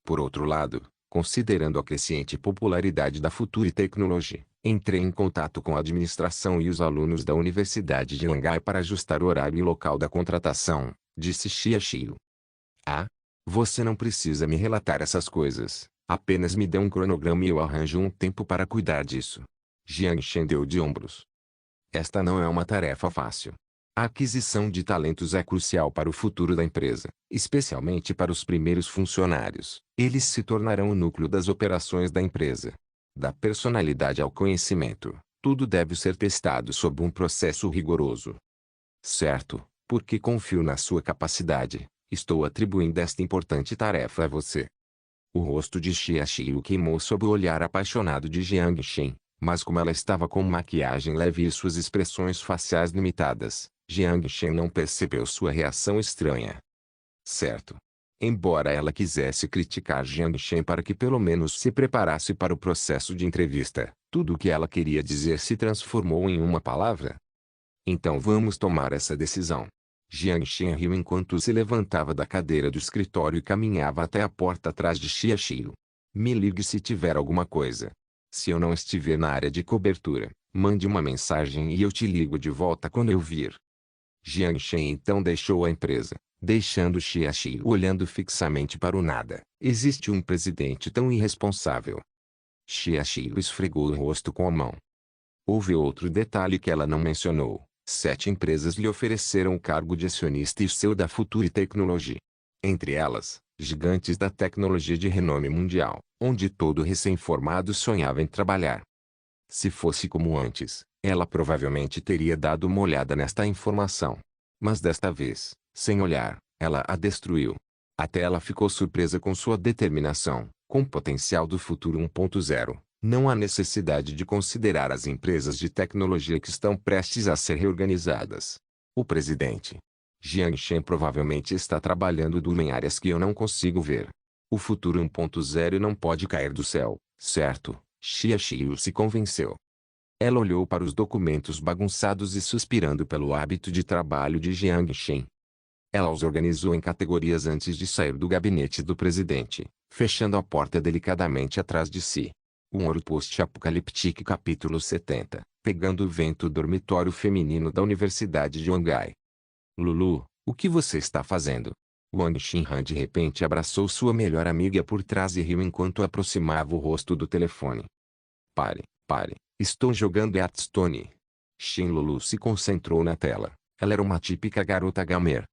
Por outro lado, considerando a crescente popularidade da Future Technology, entrei em contato com a administração e os alunos da Universidade de Langai para ajustar o horário e local da contratação, disse Xia Xiu. Ah? Você não precisa me relatar essas coisas, apenas me dê um cronograma e eu arranjo um tempo para cuidar disso. Jiang Shen deu de ombros. Esta não é uma tarefa fácil. A aquisição de talentos é crucial para o futuro da empresa, especialmente para os primeiros funcionários. Eles se tornarão o núcleo das operações da empresa. Da personalidade ao conhecimento, tudo deve ser testado sob um processo rigoroso. Certo, porque confio na sua capacidade, estou atribuindo esta importante tarefa a você. O rosto de Xia Xiu queimou sob o olhar apaixonado de Jiang Shen, mas como ela estava com maquiagem leve e suas expressões faciais limitadas, Jiang Shen não percebeu sua reação estranha. Certo. Embora ela quisesse criticar Jiang Shen para que pelo menos se preparasse para o processo de entrevista, tudo o que ela queria dizer se transformou em uma palavra. Então vamos tomar essa decisão. Jiang Shen riu enquanto se levantava da cadeira do escritório e caminhava até a porta atrás de Xia Xiu. Me ligue se tiver alguma coisa. Se eu não estiver na área de cobertura, mande uma mensagem e eu te ligo de volta quando eu vir. Jiang Shen então deixou a empresa, deixando Xia Xiu olhando fixamente para o nada. Existe um presidente tão irresponsável. Xia Xiu esfregou o rosto com a mão. Houve outro detalhe que ela não mencionou. 7 empresas lhe ofereceram o cargo de acionista e seu da Future Technology. Entre elas, gigantes da tecnologia de renome mundial, onde todo recém-formado sonhava em trabalhar. Se fosse como antes, ela provavelmente teria dado uma olhada nesta informação. Mas desta vez, sem olhar, ela a destruiu. Até ela ficou surpresa com sua determinação, com o potencial do futuro 1.0. Não há necessidade de considerar as empresas de tecnologia que estão prestes a ser reorganizadas. O presidente Jiang Shen provavelmente está trabalhando duro em áreas que eu não consigo ver. O futuro 1.0 não pode cair do céu, certo? Xia Xiu se convenceu. Ela olhou para os documentos bagunçados e suspirando pelo hábito de trabalho de Jiang Shen. Ela os organizou em categorias antes de sair do gabinete do presidente, fechando a porta delicadamente atrás de si. Um Ouro Post-Apocaliptique capítulo 70, Pegando o Vento dormitório feminino da Universidade de Wangai. Lulu, o que você está fazendo? Wang Xinhan de repente abraçou sua melhor amiga por trás e riu enquanto aproximava o rosto do telefone. Pare, pare, estou jogando Hearthstone. Xin Lulu se concentrou na tela. Ela era uma típica garota gamer.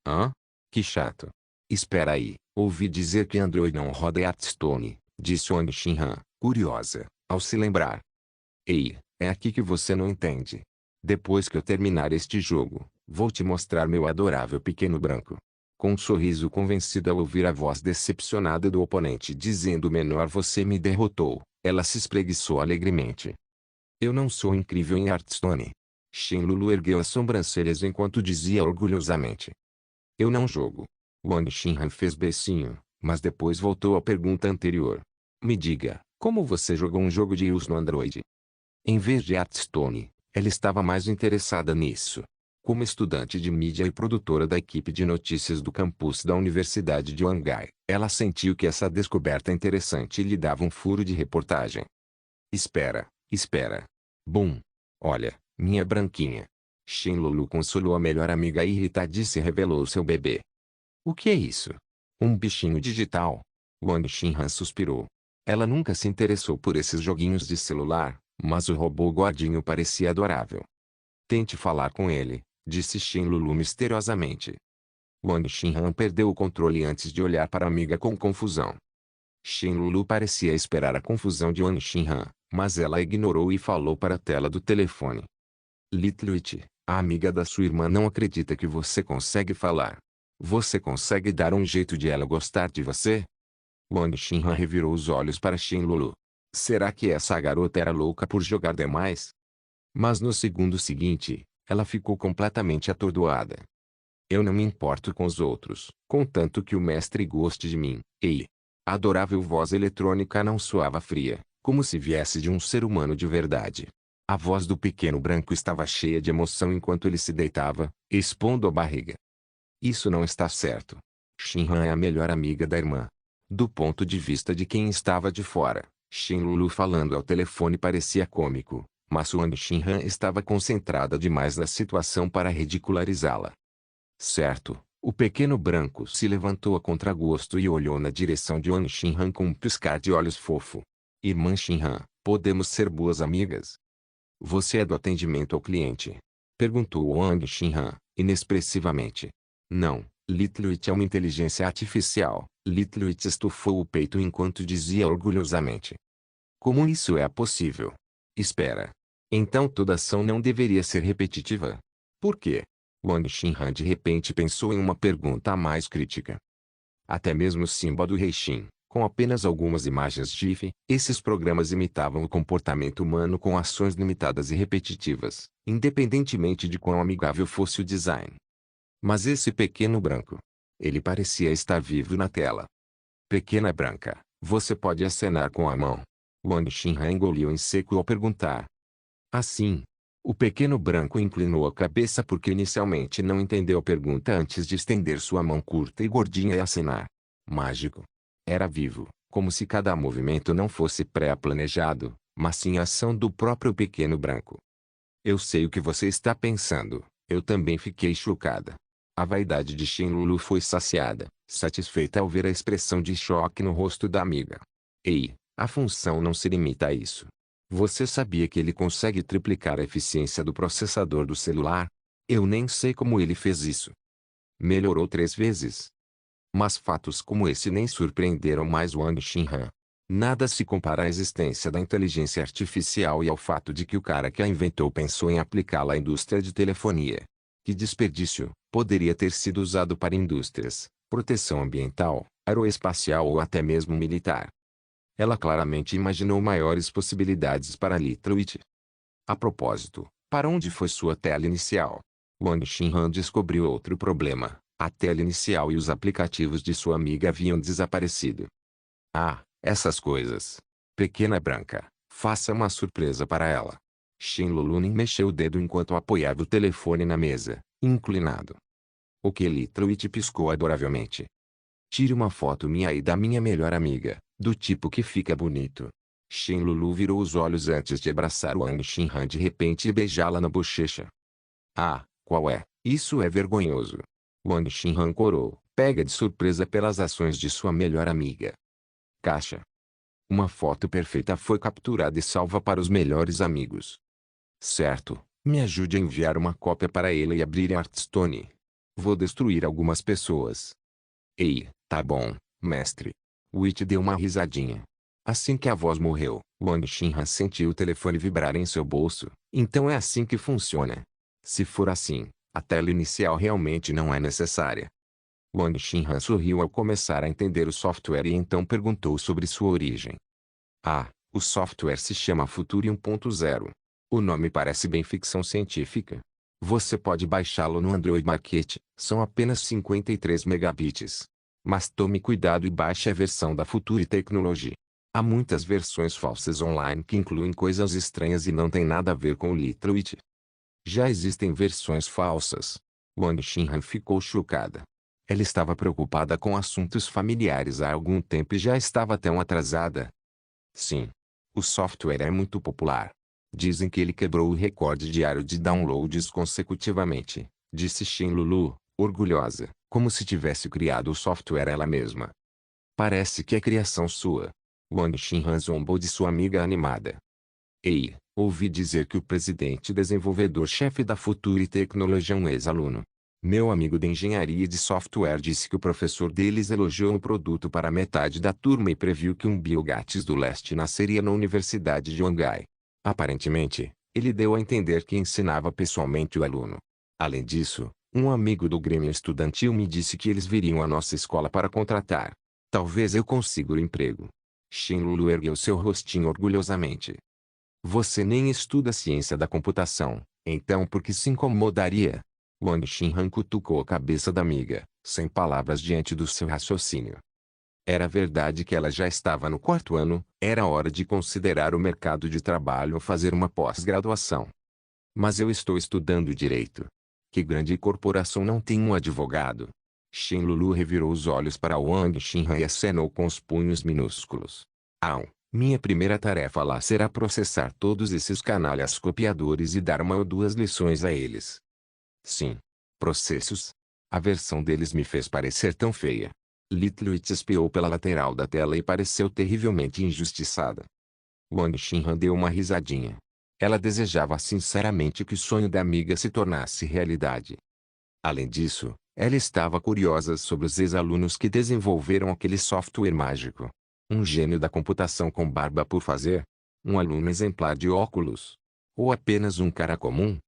Hã? Que chato. Espera aí, ouvi dizer que Android não roda Hearthstone, disse Wang Xinhan, curiosa, ao se lembrar. Ei, é aqui que você não entende. Depois que eu terminar este jogo, vou te mostrar meu adorável pequeno branco. Com um sorriso convencido ao ouvir a voz decepcionada do oponente dizendo menor você me derrotou, ela se espreguiçou alegremente. Eu não sou incrível em Hearthstone. Xin Lulu ergueu as sobrancelhas enquanto dizia orgulhosamente. Eu não jogo. Wang Xinhan fez beicinho, mas depois voltou à pergunta anterior. Me diga, como você jogou um jogo de iOS no Android? Em vez de Hearthstone, ela estava mais interessada nisso. Como estudante de mídia e produtora da equipe de notícias do campus da Universidade de Wangai, ela sentiu que essa descoberta interessante lhe dava um furo de reportagem. Espera, espera. Bum. Olha, minha branquinha. Xin Lulu consolou a melhor amiga irritadiça e revelou seu bebê. O que é isso? Um bichinho digital? Wang Xinhan suspirou. Ela nunca se interessou por esses joguinhos de celular, mas o robô gordinho parecia adorável. Tente falar com ele, disse Xin Lulu misteriosamente. Wang Xinhan perdeu o controle antes de olhar para a amiga com confusão. Xin Lulu parecia esperar a confusão de Wang Xinhan, mas ela ignorou e falou para a tela do telefone. Little It, a amiga da sua irmã não acredita que você consegue falar. Você consegue dar um jeito de ela gostar de você? Wang Xinhan revirou os olhos para Xin Lulu. Será que essa garota era louca por jogar demais? Mas no segundo seguinte, ela ficou completamente atordoada. Eu não me importo com os outros, contanto que o mestre goste de mim. Ei! A adorável voz eletrônica não soava fria, como se viesse de um ser humano de verdade. A voz do pequeno branco estava cheia de emoção enquanto ele se deitava, expondo a barriga. Isso não está certo. Xinhan é a melhor amiga da irmã. Do ponto de vista de quem estava de fora, Xin Lulu falando ao telefone parecia cômico, mas Wang Xinhan estava concentrada demais na situação para ridicularizá-la. Certo, o pequeno branco se levantou a contragosto e olhou na direção de Wang Xinhan com um piscar de olhos fofo. Irmã Xinhan, podemos ser boas amigas? Você é do atendimento ao cliente? Perguntou Wang Xinhan, inexpressivamente. Não, Little é uma inteligência artificial. Little estufou o peito enquanto dizia orgulhosamente. Como isso é possível? Espera. Então toda ação não deveria ser repetitiva? Por quê? Wang Xinhan de repente pensou em uma pergunta mais crítica. Até mesmo Simba do Rei Xin, com apenas algumas imagens GIF, esses programas imitavam o comportamento humano com ações limitadas e repetitivas, independentemente de quão amigável fosse o design. Mas esse pequeno branco. Ele parecia estar vivo na tela. Pequena branca, você pode acenar com a mão. Wang Xinhan engoliu em seco ao perguntar. Assim. O pequeno branco inclinou a cabeça porque inicialmente não entendeu a pergunta antes de estender sua mão curta e gordinha e acenar. Mágico. Era vivo, como se cada movimento não fosse pré-planejado, mas sim a ação do próprio pequeno branco. Eu sei o que você está pensando, eu também fiquei chocada. A vaidade de Xin Lulu foi saciada, satisfeita ao ver a expressão de choque no rosto da amiga. Ei, a função não se limita a isso. Você sabia que ele consegue triplicar a eficiência do processador do celular? Eu nem sei como ele fez isso. Melhorou 3 vezes. Mas fatos como esse nem surpreenderam mais Wang Xinhan. Nada se compara à existência da inteligência artificial e ao fato de que o cara que a inventou pensou em aplicá-la à indústria de telefonia. Que desperdício, poderia ter sido usado para indústrias, proteção ambiental, aeroespacial ou até mesmo militar. Ela claramente imaginou maiores possibilidades para Little. A propósito, para onde foi sua tela inicial? Wang Xinhan descobriu outro problema. A tela inicial e os aplicativos de sua amiga haviam desaparecido. Ah, essas coisas. Pequena branca, faça uma surpresa para ela. Xin Lulunin mexeu o dedo enquanto apoiava o telefone na mesa, inclinado. O que Little piscou adoravelmente. Tire uma foto minha e da minha melhor amiga, do tipo que fica bonito. Xin Lulu virou os olhos antes de abraçar Wang Xinhan de repente e beijá-la na bochecha. Ah, qual é? Isso é vergonhoso. Wang Xinhan corou, pega de surpresa pelas ações de sua melhor amiga. Caixa. Uma foto perfeita foi capturada e salva para os melhores amigos. Certo, me ajude a enviar uma cópia para ele e abrir em Hearthstone. Vou destruir algumas pessoas. Ei, tá bom, mestre. Witch deu uma risadinha. Assim que a voz morreu, Wang Xinhan sentiu o telefone vibrar em seu bolso. Então é assim que funciona. Se for assim, a tela inicial realmente não é necessária. Wang Xinhan sorriu ao começar a entender o software e então perguntou sobre sua origem. Ah, o software se chama Future 1.0. O nome parece bem ficção científica. Você pode baixá-lo no Android Market, são apenas 53 megabits. Mas tome cuidado e baixe a versão da Future Technology. Há muitas versões falsas online que incluem coisas estranhas e não têm nada a ver com o Little. Já existem versões falsas. Wang Xinhan ficou chocada. Ela estava preocupada com assuntos familiares há algum tempo e já estava tão atrasada. Sim. O software é muito popular. Dizem que ele quebrou o recorde diário de downloads consecutivamente, disse Xin Lulu, orgulhosa, como se tivesse criado o software ela mesma. Parece que é criação sua. Wang Xinhan zombou de sua amiga animada. Ei, ouvi dizer que o presidente desenvolvedor-chefe da Future Technology é um ex-aluno. Meu amigo de engenharia de software disse que o professor deles elogiou o produto para metade da turma e previu que um Bill Gates do leste nasceria na Universidade de Wangai. Aparentemente, ele deu a entender que ensinava pessoalmente o aluno. Além disso, um amigo do Grêmio Estudantil me disse que eles viriam à nossa escola para contratar. Talvez eu consiga o emprego. Xin Lulu ergueu seu rostinho orgulhosamente. Você nem estuda ciência da computação, então por que se incomodaria? Wang Xinhan cutucou a cabeça da amiga, sem palavras diante do seu raciocínio. Era verdade que ela já estava no 4º ano, era hora de considerar o mercado de trabalho ou fazer uma pós-graduação. Mas eu estou estudando direito. Que grande corporação não tem um advogado? Xin Lulu revirou os olhos para Wang Xinhan e acenou com os punhos minúsculos. Minha primeira tarefa lá será processar todos esses canalhas copiadores e dar 1 ou 2 lições a eles. Sim. Processos? A versão deles me fez parecer tão feia. Little espiou pela lateral da tela e pareceu terrivelmente injustiçada. Wang Xinhan deu uma risadinha. Ela desejava sinceramente que o sonho da amiga se tornasse realidade. Além disso, ela estava curiosa sobre os ex-alunos que desenvolveram aquele software mágico. Um gênio da computação com barba por fazer? Um aluno exemplar de óculos? Ou apenas um cara comum?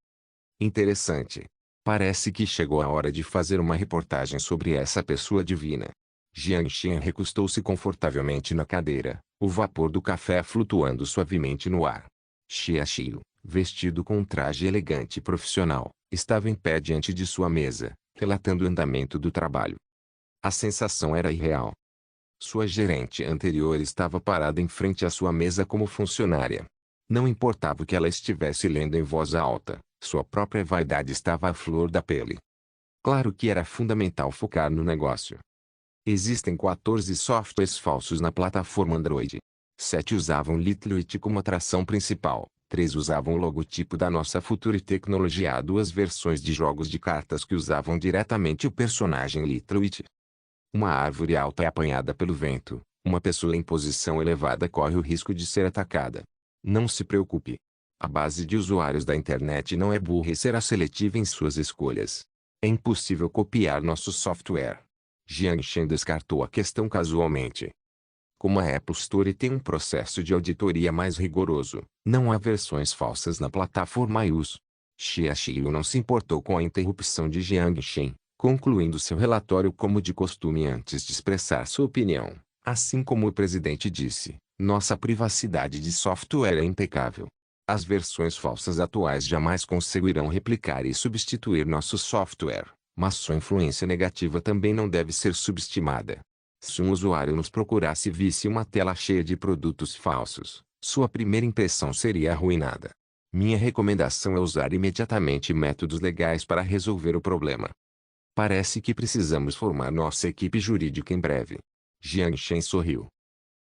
Interessante. Parece que chegou a hora de fazer uma reportagem sobre essa pessoa divina. Jiang Shen recostou-se confortavelmente na cadeira, o vapor do café flutuando suavemente no ar. Xia Xiu, vestido com um traje elegante e profissional, estava em pé diante de sua mesa, relatando o andamento do trabalho. A sensação era irreal. Sua gerente anterior estava parada em frente à sua mesa como funcionária. Não importava o que ela estivesse lendo em voz alta, sua própria vaidade estava à flor da pele. Claro que era fundamental focar no negócio. Existem 14 softwares falsos na plataforma Android. 7 usavam Lituit como atração principal, 3 usavam o logotipo da nossa Future Technology, há 2 versões de jogos de cartas que usavam diretamente o personagem Lituit. Uma árvore alta é apanhada pelo vento, uma pessoa em posição elevada corre o risco de ser atacada. Não se preocupe. A base de usuários da internet não é burra e será seletiva em suas escolhas. É impossível copiar nosso software. Jiang Shen descartou a questão casualmente. Como a Apple Store tem um processo de auditoria mais rigoroso, não há versões falsas na plataforma iOS. Xia Xiu não se importou com a interrupção de Jiang Shen, concluindo seu relatório como de costume antes de expressar sua opinião. Assim como o presidente disse, nossa privacidade de software é impecável. As versões falsas atuais jamais conseguirão replicar e substituir nosso software, mas sua influência negativa também não deve ser subestimada. Se um usuário nos procurasse e visse uma tela cheia de produtos falsos, sua primeira impressão seria arruinada. Minha recomendação é usar imediatamente métodos legais para resolver o problema. Parece que precisamos formar nossa equipe jurídica em breve. Jiang Shen sorriu.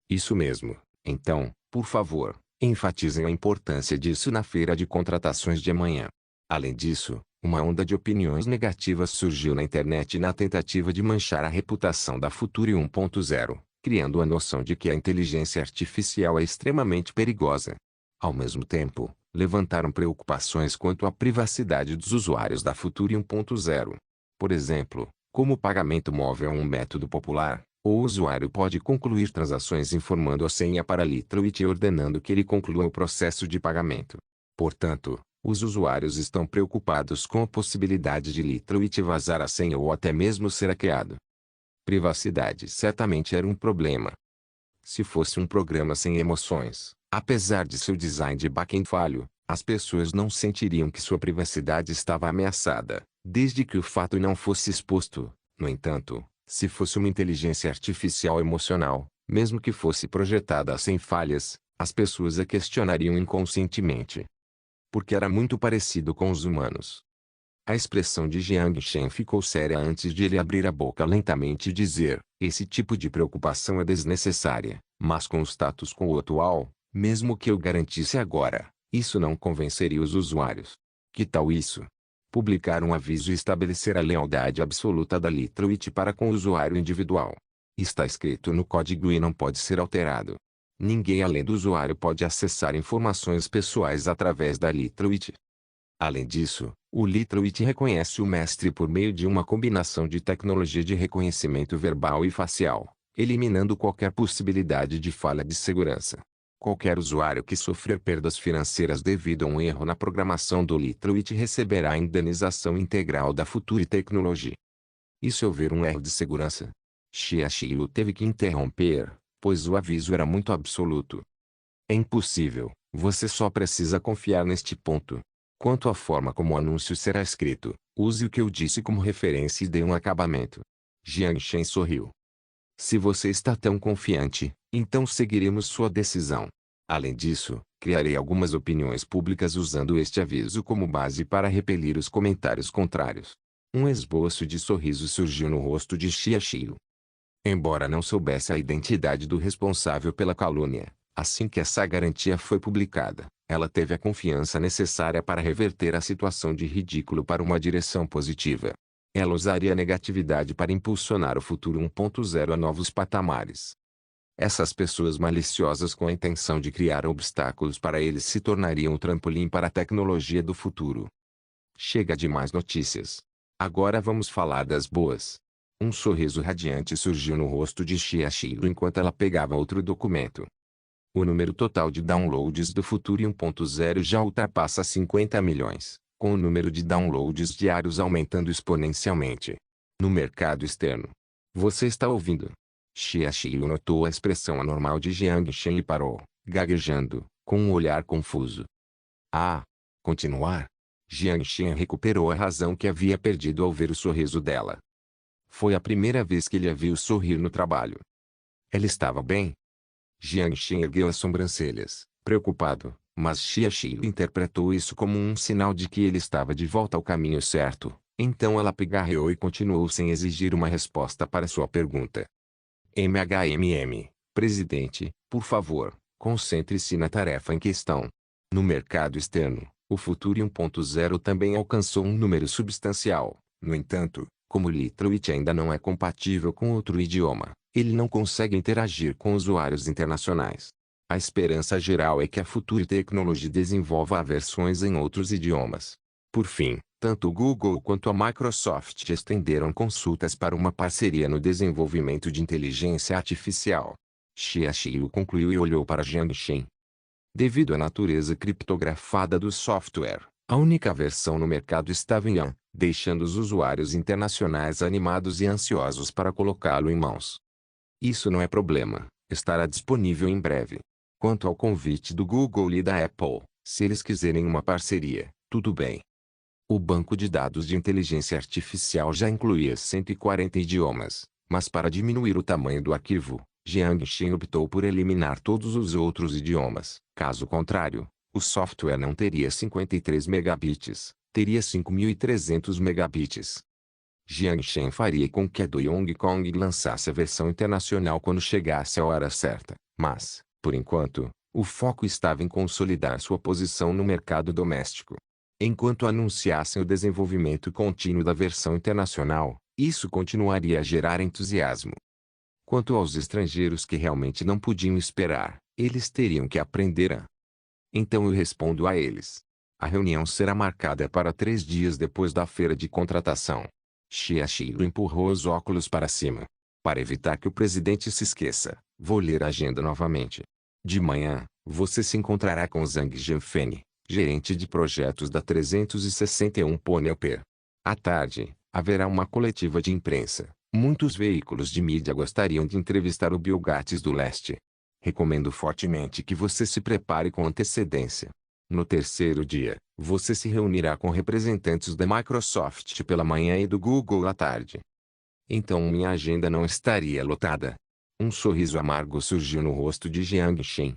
Isso mesmo. Então, por favor, enfatizem a importância disso na feira de contratações de amanhã. Além disso, uma onda de opiniões negativas surgiu na internet na tentativa de manchar a reputação da Future 1.0, criando a noção de que a inteligência artificial é extremamente perigosa. Ao mesmo tempo, levantaram preocupações quanto à privacidade dos usuários da Future 1.0. Por exemplo, como o pagamento móvel é um método popular, o usuário pode concluir transações informando a senha para Lituit e ordenando que ele conclua o processo de pagamento. Portanto, os usuários estão preocupados com a possibilidade de Lituit vazar a senha ou até mesmo ser hackeado. Privacidade certamente era um problema. Se fosse um programa sem emoções, apesar de seu design de back-end falho, as pessoas não sentiriam que sua privacidade estava ameaçada, desde que o fato não fosse exposto. No entanto, se fosse uma inteligência artificial emocional, mesmo que fosse projetada sem falhas, as pessoas a questionariam inconscientemente. Porque era muito parecido com os humanos. A expressão de Jiang Shen ficou séria antes de ele abrir a boca lentamente e dizer, esse tipo de preocupação é desnecessária, mas com o status quo atual, mesmo que eu garantisse agora, isso não convenceria os usuários. Que tal isso? Publicar um aviso e estabelecer a lealdade absoluta da Lituit para com o usuário individual. Está escrito no código e não pode ser alterado. Ninguém além do usuário pode acessar informações pessoais através da Lituit. Além disso, o Lituit reconhece o mestre por meio de uma combinação de tecnologia de reconhecimento verbal e facial, eliminando qualquer possibilidade de falha de segurança. Qualquer usuário que sofrer perdas financeiras devido a um erro na programação do Lituit receberá a indenização integral da Future Technology. E se houver um erro de segurança? Xia Xiu teve que interromper, pois o aviso era muito absoluto. É impossível, você só precisa confiar neste ponto. Quanto à forma como o anúncio será escrito, use o que eu disse como referência e dê um acabamento. Jiang Shen sorriu. Se você está tão confiante, então seguiremos sua decisão. Além disso, criarei algumas opiniões públicas usando este aviso como base para repelir os comentários contrários. Um esboço de sorriso surgiu no rosto de Xia Xiu. Embora não soubesse a identidade do responsável pela calúnia, assim que essa garantia foi publicada, ela teve a confiança necessária para reverter a situação de ridículo para uma direção positiva. Ela usaria a negatividade para impulsionar o futuro 1.0 a novos patamares. Essas pessoas maliciosas com a intenção de criar obstáculos para eles se tornariam um trampolim para a tecnologia do futuro. Chega de mais notícias. Agora vamos falar das boas. Um sorriso radiante surgiu no rosto de Xiaoxi enquanto ela pegava outro documento. O número total de downloads do Futuri 1.0 já ultrapassa 50 milhões, com o número de downloads diários aumentando exponencialmente. No mercado externo. Você está ouvindo? Xiaoxi notou a expressão anormal de Jiang Shen e parou, gaguejando, com um olhar confuso. Ah! Continuar? Jiang Shen recuperou a razão que havia perdido ao ver o sorriso dela. Foi a primeira vez que ele a viu sorrir no trabalho. Ela estava bem? Jiang Shen ergueu as sobrancelhas, preocupado, mas Xiaoxi interpretou isso como um sinal de que ele estava de volta ao caminho certo, então ela pigarreou e continuou sem exigir uma resposta para sua pergunta. Presidente, por favor, concentre-se na tarefa em questão. No mercado externo, o Futuri 1.0 também alcançou um número substancial. No entanto, como o Literate ainda não é compatível com outro idioma, ele não consegue interagir com usuários internacionais. A esperança geral é que a Futuri Technology desenvolva versões em outros idiomas. Por fim, tanto o Google quanto a Microsoft estenderam consultas para uma parceria no desenvolvimento de inteligência artificial. Xiaoxi concluiu e olhou para Jiang Shen. Devido à natureza criptografada do software, a única versão no mercado estava em Yan, deixando os usuários internacionais animados e ansiosos para colocá-lo em mãos. Isso não é problema, estará disponível em breve. Quanto ao convite do Google e da Apple, se eles quiserem uma parceria, tudo bem. O banco de dados de inteligência artificial já incluía 140 idiomas, mas para diminuir o tamanho do arquivo, Jiang Shen optou por eliminar todos os outros idiomas. Caso contrário, o software não teria 53 megabits, teria 5.300 megabits. Jiang Shen faria com que a do Yong Kong lançasse a versão internacional quando chegasse a hora certa, mas, por enquanto, o foco estava em consolidar sua posição no mercado doméstico. Enquanto anunciassem o desenvolvimento contínuo da versão internacional, isso continuaria a gerar entusiasmo. Quanto aos estrangeiros que realmente não podiam esperar, eles teriam que aprender a. Então eu respondo a eles. A reunião será marcada para 3 dias depois da feira de contratação. Xiaoxi empurrou os óculos para cima. Para evitar que o presidente se esqueça, vou ler a agenda novamente. De manhã, você se encontrará com Zhang Jianfen, gerente de projetos da 361 Ponelper. À tarde, haverá uma coletiva de imprensa. Muitos veículos de mídia gostariam de entrevistar o Bill Gates do Leste. Recomendo fortemente que você se prepare com antecedência. No terceiro dia, você se reunirá com representantes da Microsoft pela manhã e do Google à tarde. Então minha agenda não estaria lotada. Um sorriso amargo surgiu no rosto de Jiang Shen.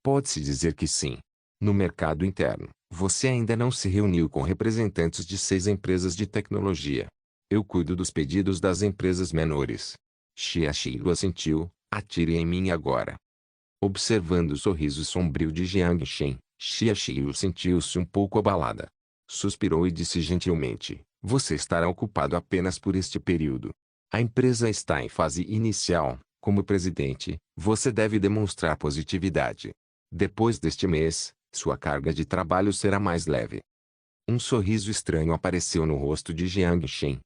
Pode-se dizer que sim. No mercado interno, você ainda não se reuniu com representantes de 6 empresas de tecnologia. Eu cuido dos pedidos das empresas menores. Xiaoxi assentiu, atire em mim agora. Observando o sorriso sombrio de Jiang Shen, Xiaoxi sentiu-se um pouco abalada. Suspirou e disse gentilmente, você estará ocupado apenas por este período. A empresa está em fase inicial. Como presidente, você deve demonstrar positividade. Depois deste mês, sua carga de trabalho será mais leve. Um sorriso estranho apareceu no rosto de Jiang Shen.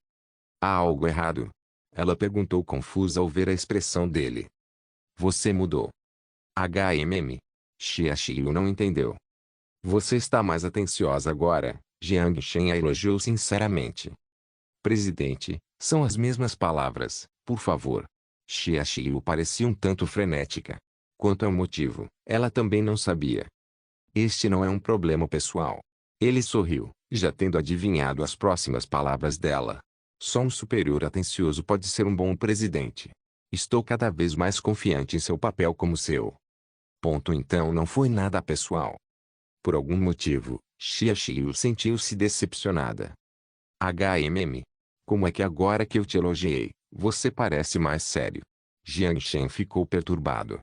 Há algo errado? Ela perguntou confusa ao ver a expressão dele. Você mudou. Xiaoxi não entendeu. Você está mais atenciosa agora, Jiang Shen a elogiou sinceramente. Presidente, são as mesmas palavras, por favor. Xiaoxi parecia um tanto frenética. Quanto ao motivo, ela também não sabia. Este não é um problema pessoal. Ele sorriu, já tendo adivinhado as próximas palavras dela. Só um superior atencioso pode ser um bom presidente. Estou cada vez mais confiante em seu papel como seu. Ponto. Então não foi nada pessoal. Por algum motivo, Xiaoxi sentiu-se decepcionada. Como é que agora que eu te elogiei, você parece mais sério? Jiang Shen ficou perturbado.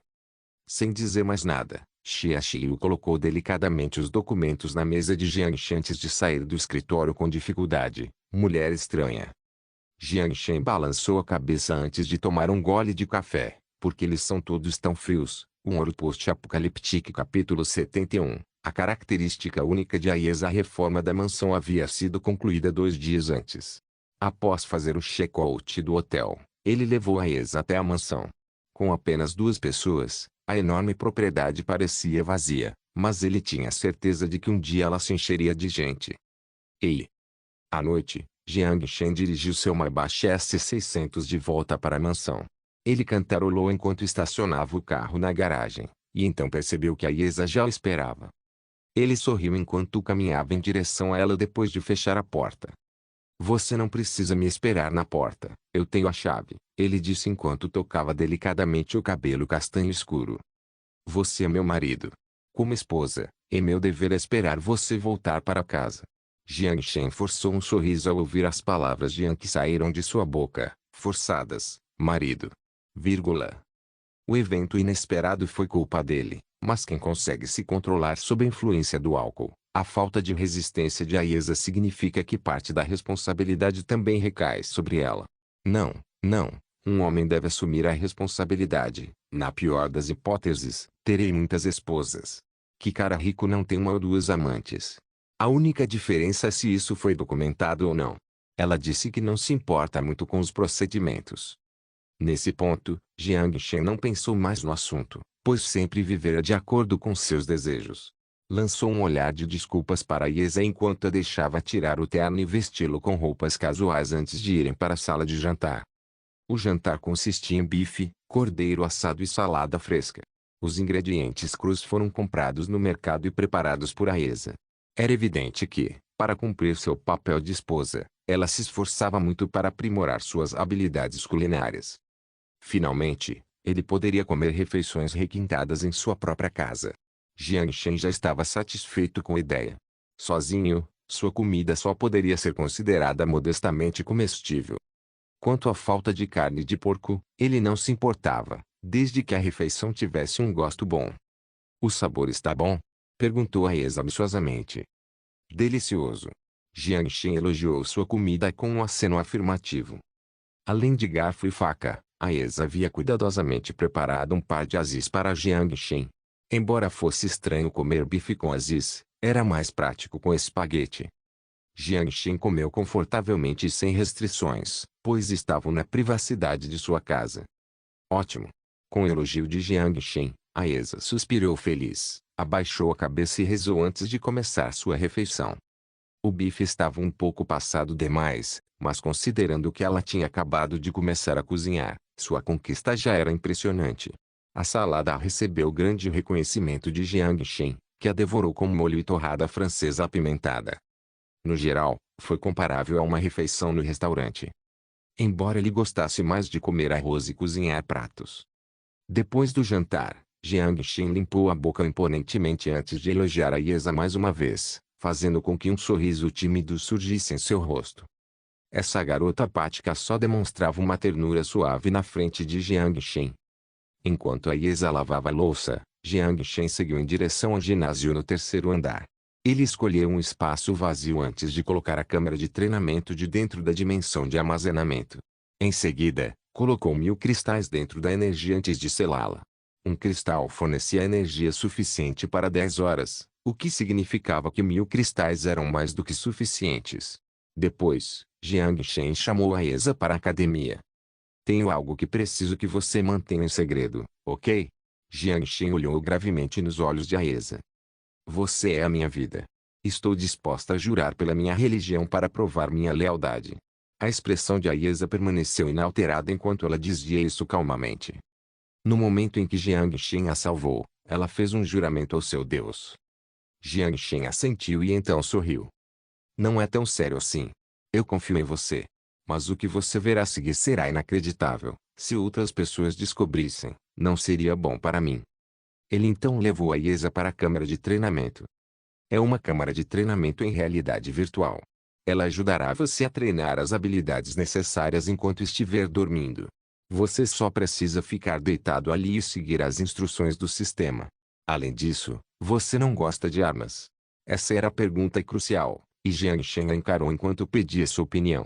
Sem dizer mais nada, Xiaoxi colocou delicadamente os documentos na mesa de Jiang Shen antes de sair do escritório com dificuldade. Mulher estranha. Jiang Shen balançou a cabeça antes de tomar um gole de café. Porque eles são todos tão frios. Um ouro post-apocalíptico capítulo 71. A característica única de Aiesa. A reforma da mansão havia sido concluída 2 dias antes. Após fazer o check-out do hotel, ele levou Aiesa até a mansão. Com apenas 2 pessoas, a enorme propriedade parecia vazia, mas ele tinha certeza de que um dia ela se encheria de gente. Ei! À noite, Jiang Shen dirigiu seu Maybach S600 de volta para a mansão. Ele cantarolou enquanto estacionava o carro na garagem, e então percebeu que Aiesa já o esperava. Ele sorriu enquanto caminhava em direção a ela depois de fechar a porta. Você não precisa me esperar na porta, eu tenho a chave, ele disse enquanto tocava delicadamente o cabelo castanho escuro. Você é meu marido. Como esposa, é meu dever esperar você voltar para casa. Jiang Shen forçou um sorriso ao ouvir as palavras de Yang que saíram de sua boca, forçadas, marido. O evento inesperado foi culpa dele, mas quem consegue se controlar sob a influência do álcool, a falta de resistência de Aiesa significa que parte da responsabilidade também recai sobre ela. Não, um homem deve assumir a responsabilidade. Na pior das hipóteses, terei muitas esposas. Que cara rico não tem 1 ou 2 amantes? A única diferença é se isso foi documentado ou não. Ela disse que não se importa muito com os procedimentos. Nesse ponto, Jiang Shen não pensou mais no assunto, pois sempre vivera de acordo com seus desejos. Lançou um olhar de desculpas para Aiesa enquanto a deixava tirar o terno e vesti-lo com roupas casuais antes de irem para a sala de jantar. O jantar consistia em bife, cordeiro assado e salada fresca. Os ingredientes crus foram comprados no mercado e preparados por Aiesa. Era evidente que, para cumprir seu papel de esposa, ela se esforçava muito para aprimorar suas habilidades culinárias. Finalmente, ele poderia comer refeições requintadas em sua própria casa. Jiang Shen já estava satisfeito com a ideia. Sozinho, sua comida só poderia ser considerada modestamente comestível. Quanto à falta de carne de porco, ele não se importava, desde que a refeição tivesse um gosto bom. O sabor está bom? Perguntou Aiesa ambiciosamente. Delicioso. Jiang Shen elogiou sua comida com um aceno afirmativo. Além de garfo e faca, Aiesa havia cuidadosamente preparado um par de azis para Jiang Shen. Embora fosse estranho comer bife com azis, era mais prático com espaguete. Jiang Shen comeu confortavelmente e sem restrições, pois estavam na privacidade de sua casa. Ótimo! Com o elogio de Jiang Shen, Aiesa suspirou feliz, abaixou a cabeça e rezou antes de começar sua refeição. O bife estava um pouco passado demais, mas considerando que ela tinha acabado de começar a cozinhar, sua conquista já era impressionante. A salada recebeu grande reconhecimento de Jiang Shen, que a devorou com molho e torrada francesa apimentada. No geral, foi comparável a uma refeição no restaurante. Embora ele gostasse mais de comer arroz e cozinhar pratos. Depois do jantar, Jiang Shen limpou a boca imponentemente antes de elogiar Aiesa mais uma vez, fazendo com que um sorriso tímido surgisse em seu rosto. Essa garota apática só demonstrava uma ternura suave na frente de Jiang Shen. Enquanto Aiesa lavava a louça, Jiang Shen seguiu em direção ao ginásio no 3º andar. Ele escolheu um espaço vazio antes de colocar a câmera de treinamento de dentro da dimensão de armazenamento. Em seguida, colocou 1000 cristais dentro da energia antes de selá-la. Um cristal fornecia energia suficiente para 10 horas, o que significava que 1000 cristais eram mais do que suficientes. Depois, Jiang Shen chamou Aiesa para a academia. Tenho algo que preciso que você mantenha em segredo, ok? Jiang Shen olhou gravemente nos olhos de Aiesa. Você é a minha vida. Estou disposta a jurar pela minha religião para provar minha lealdade. A expressão de Aiesa permaneceu inalterada enquanto ela dizia isso calmamente. No momento em que Jiang Shen a salvou, ela fez um juramento ao seu Deus. Jiang Shen assentiu e então sorriu. Não é tão sério assim. Eu confio em você. Mas o que você verá a seguir será inacreditável. Se outras pessoas descobrissem, não seria bom para mim. Ele então levou Aiesa para a câmara de treinamento. É uma câmara de treinamento em realidade virtual. Ela ajudará você a treinar as habilidades necessárias enquanto estiver dormindo. Você só precisa ficar deitado ali e seguir as instruções do sistema. Além disso, você não gosta de armas? Essa era a pergunta crucial, e Jiang Shen a encarou enquanto pedia sua opinião.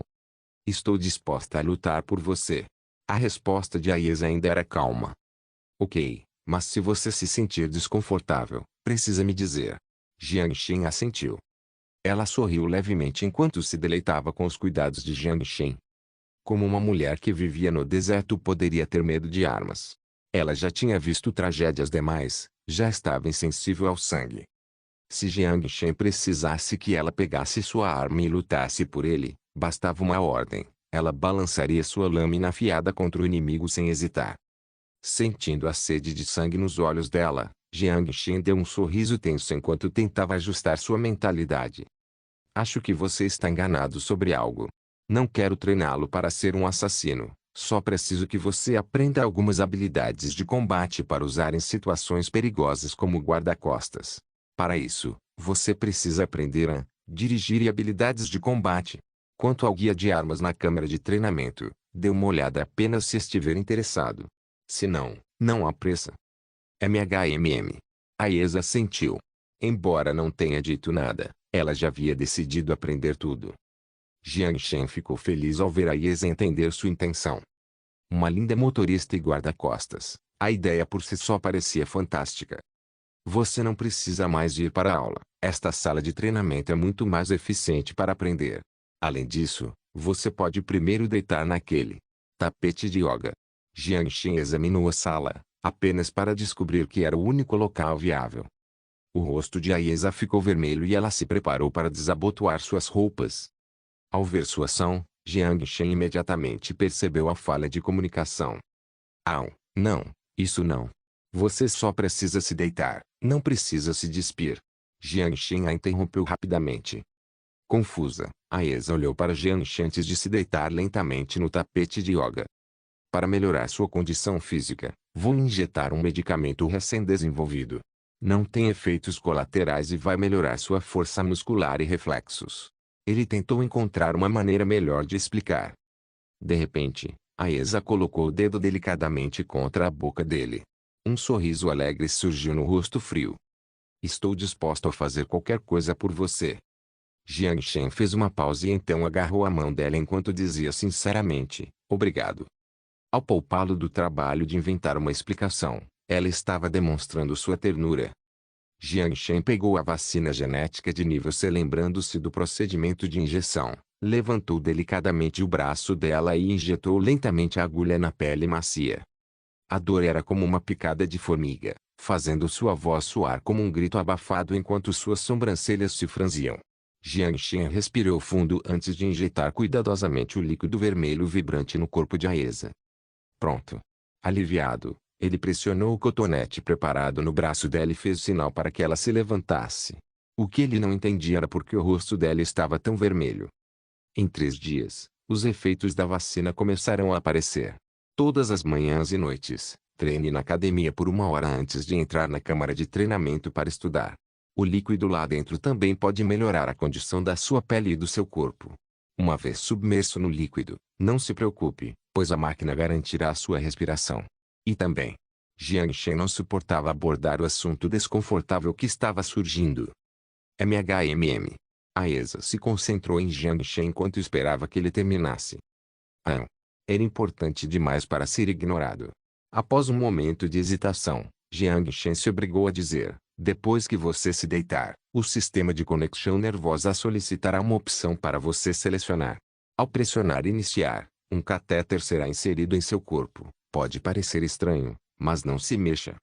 Estou disposta a lutar por você. A resposta de Aiesa ainda era calma. Ok, mas se você se sentir desconfortável, precisa me dizer. Jiang Shen assentiu. Ela sorriu levemente enquanto se deleitava com os cuidados de Jiang Shen. Como uma mulher que vivia no deserto poderia ter medo de armas? Ela já tinha visto tragédias demais, já estava insensível ao sangue. Se Jiang Shen precisasse que ela pegasse sua arma e lutasse por ele, bastava uma ordem. Ela balançaria sua lâmina afiada contra o inimigo sem hesitar. Sentindo a sede de sangue nos olhos dela, Jiang Shen deu um sorriso tenso enquanto tentava ajustar sua mentalidade. Acho que você está enganado sobre algo. Não quero treiná-lo para ser um assassino, só preciso que você aprenda algumas habilidades de combate para usar em situações perigosas como guarda-costas. Para isso, você precisa aprender a dirigir e habilidades de combate. Quanto ao guia de armas na câmara de treinamento, dê uma olhada apenas se estiver interessado. Se não, não há pressa. MHMM. A Esa sentiu. Embora não tenha dito nada, ela já havia decidido aprender tudo. Jiang Shen ficou feliz ao ver a Esa entender sua intenção. Uma linda motorista e guarda-costas. A ideia por si só parecia fantástica. Você não precisa mais ir para a aula. Esta sala de treinamento é muito mais eficiente para aprender. Além disso, você pode primeiro deitar naquele tapete de yoga. Jiang Shen examinou a sala, apenas para descobrir que era o único local viável. O rosto de Aiesa ficou vermelho e ela se preparou para desabotoar suas roupas. Ao ver sua ação, Jiang Shen imediatamente percebeu a falha de comunicação. Não, isso não. Você só precisa se deitar, não precisa se despir. Jiang Shen a interrompeu rapidamente. Confusa, Aiesa olhou para Jiang Shen antes de se deitar lentamente no tapete de yoga. Para melhorar sua condição física, vou injetar um medicamento recém-desenvolvido. Não tem efeitos colaterais e vai melhorar sua força muscular e reflexos. Ele tentou encontrar uma maneira melhor de explicar. De repente, Aiesa colocou o dedo delicadamente contra a boca dele. Um sorriso alegre surgiu no rosto frio. Estou disposto a fazer qualquer coisa por você. Jiang Shen fez uma pausa e então agarrou a mão dela enquanto dizia sinceramente, obrigado. Ao poupá-lo do trabalho de inventar uma explicação, ela estava demonstrando sua ternura. Jiang Shen pegou a vacina genética de nível C lembrando-se do procedimento de injeção, levantou delicadamente o braço dela e injetou lentamente a agulha na pele macia. A dor era como uma picada de formiga, fazendo sua voz soar como um grito abafado enquanto suas sobrancelhas se franziam. Jiang Shen respirou fundo antes de injetar cuidadosamente o líquido vermelho vibrante no corpo de Aiesa. Pronto. Aliviado, ele pressionou o cotonete preparado no braço dela e fez sinal para que ela se levantasse. O que ele não entendia era por que o rosto dela estava tão vermelho. Em 3 dias, os efeitos da vacina começaram a aparecer. Todas as manhãs e noites, treine na academia por 1 hora antes de entrar na câmara de treinamento para estudar. O líquido lá dentro também pode melhorar a condição da sua pele e do seu corpo. Uma vez submerso no líquido, não se preocupe, pois a máquina garantirá a sua respiração. E também, Jiang Shen não suportava abordar o assunto desconfortável que estava surgindo. MHMM. Aiesa se concentrou em Jiang Shen enquanto esperava que ele terminasse. Era importante demais para ser ignorado. Após um momento de hesitação, Jiang Shen se obrigou a dizer, depois que você se deitar, o sistema de conexão nervosa solicitará uma opção para você selecionar. Ao pressionar iniciar, um catéter será inserido em seu corpo. Pode parecer estranho, mas não se mexa.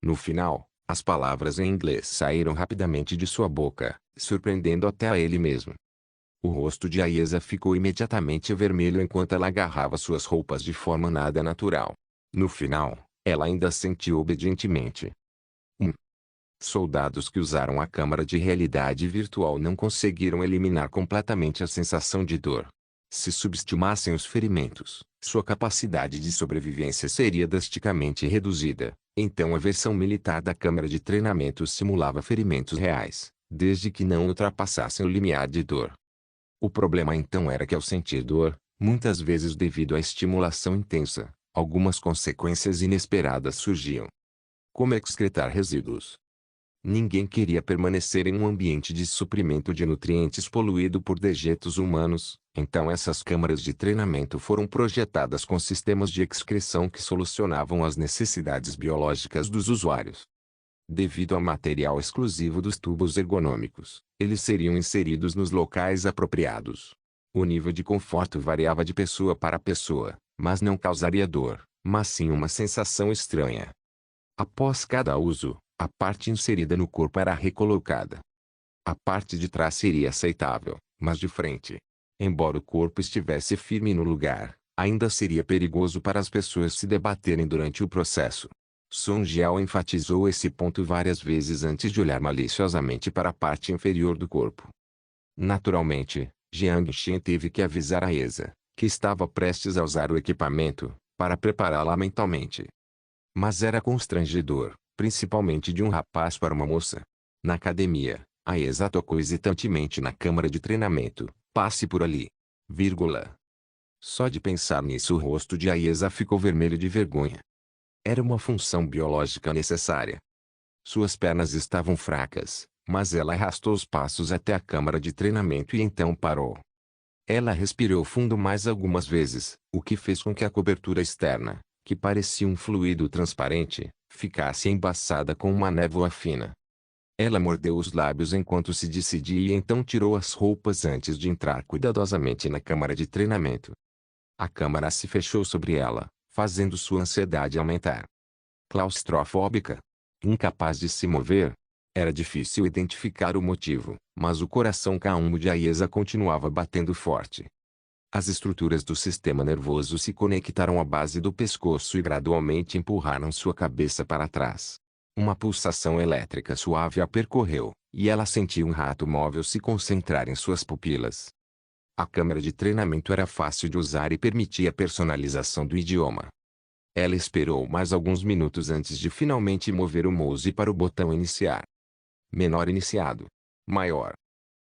No final, as palavras em inglês saíram rapidamente de sua boca, surpreendendo até a ele mesmo. O rosto de Aiesa ficou imediatamente vermelho enquanto ela agarrava suas roupas de forma nada natural. No final, ela ainda assentiu obedientemente. Soldados que usaram a câmara de realidade virtual não conseguiram eliminar completamente a sensação de dor. Se subestimassem os ferimentos, sua capacidade de sobrevivência seria drasticamente reduzida. Então a versão militar da câmara de treinamento simulava ferimentos reais, desde que não ultrapassassem o limiar de dor. O problema então era que ao sentir dor, muitas vezes devido à estimulação intensa, algumas consequências inesperadas surgiam. Como excretar resíduos. Ninguém queria permanecer em um ambiente de suprimento de nutrientes poluído por dejetos humanos, então essas câmaras de treinamento foram projetadas com sistemas de excreção que solucionavam as necessidades biológicas dos usuários. Devido ao material exclusivo dos tubos ergonômicos, eles seriam inseridos nos locais apropriados. O nível de conforto variava de pessoa para pessoa, mas não causaria dor, mas sim uma sensação estranha. Após cada uso, a parte inserida no corpo era recolocada. A parte de trás seria aceitável, mas de frente. Embora o corpo estivesse firme no lugar, ainda seria perigoso para as pessoas se debaterem durante o processo. Song Jiao enfatizou esse ponto várias vezes antes de olhar maliciosamente para a parte inferior do corpo. Naturalmente, Jiang Xin teve que avisar a Esa, que estava prestes a usar o equipamento, para prepará-la mentalmente. Mas era constrangedor, principalmente de um rapaz para uma moça. Na academia, a Esa tocou hesitantemente na câmara de treinamento. Passe por ali. Vírgula. Só de pensar nisso o rosto de Aiesa ficou vermelho de vergonha. Era uma função biológica necessária. Suas pernas estavam fracas, mas ela arrastou os passos até a câmara de treinamento e então parou. Ela respirou fundo mais algumas vezes, o que fez com que a cobertura externa, que parecia um fluido transparente, ficasse embaçada com uma névoa fina. Ela mordeu os lábios enquanto se decidia e então tirou as roupas antes de entrar cuidadosamente na câmara de treinamento. A câmara se fechou sobre ela, fazendo sua ansiedade aumentar. Claustrofóbica. Incapaz de se mover. Era difícil identificar o motivo, mas o coração calmo de Aiesa continuava batendo forte. As estruturas do sistema nervoso se conectaram à base do pescoço e gradualmente empurraram sua cabeça para trás. Uma pulsação elétrica suave a percorreu, e ela sentiu um rato móvel se concentrar em suas pupilas. A câmera de treinamento era fácil de usar e permitia a personalização do idioma. Ela esperou mais alguns minutos antes de finalmente mover o mouse para o botão iniciar. Menor iniciado. Maior.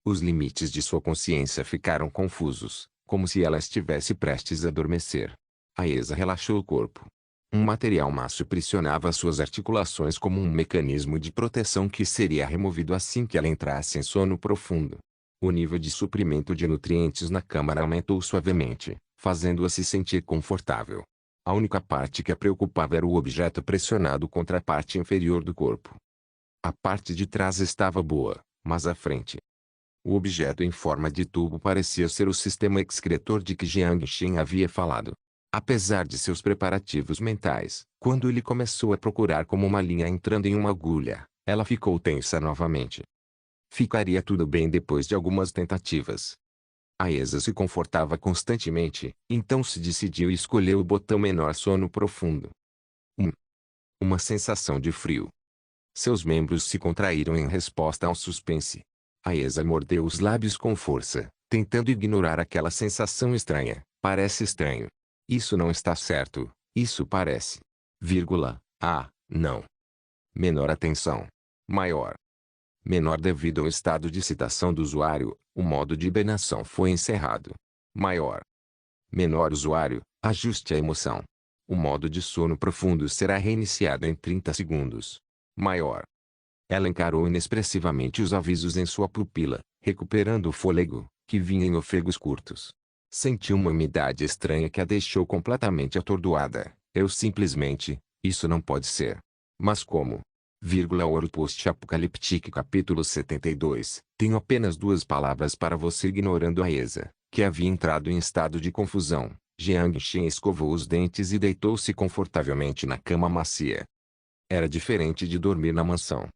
Os limites de sua consciência ficaram confusos, como se ela estivesse prestes a adormecer. Aiesa relaxou o corpo. Um material macio pressionava suas articulações como um mecanismo de proteção que seria removido assim que ela entrasse em sono profundo. O nível de suprimento de nutrientes na câmara aumentou suavemente, fazendo-a se sentir confortável. A única parte que a preocupava era o objeto pressionado contra a parte inferior do corpo. A parte de trás estava boa, mas a frente. O objeto em forma de tubo parecia ser o sistema excretor de que Jiang Xin havia falado. Apesar de seus preparativos mentais, quando ele começou a procurar como uma linha entrando em uma agulha, ela ficou tensa novamente. Ficaria tudo bem depois de algumas tentativas. Aiesa se confortava constantemente, então se decidiu e escolheu o botão menor sono profundo. Uma sensação de frio. Seus membros se contraíram em resposta ao suspense. Aiesa mordeu os lábios com força, tentando ignorar aquela sensação estranha. Parece estranho. Isso não está certo, isso parece. Não. Menor atenção. Maior. Menor devido ao estado de excitação do usuário, o modo de hibernação foi encerrado. Maior. Menor usuário, ajuste a emoção. O modo de sono profundo será reiniciado em 30 segundos. Maior. Ela encarou inexpressivamente os avisos em sua pupila, recuperando o fôlego, que vinha em ofegos curtos. Sentiu uma umidade estranha que a deixou completamente atordoada. Isso não pode ser. Mas como? Ouro Post-Apocaliptique capítulo 72. Tenho apenas duas palavras para você ignorando Aiesa, que havia entrado em estado de confusão. Jiang Xin escovou os dentes e deitou-se confortavelmente na cama macia. Era diferente de dormir na mansão.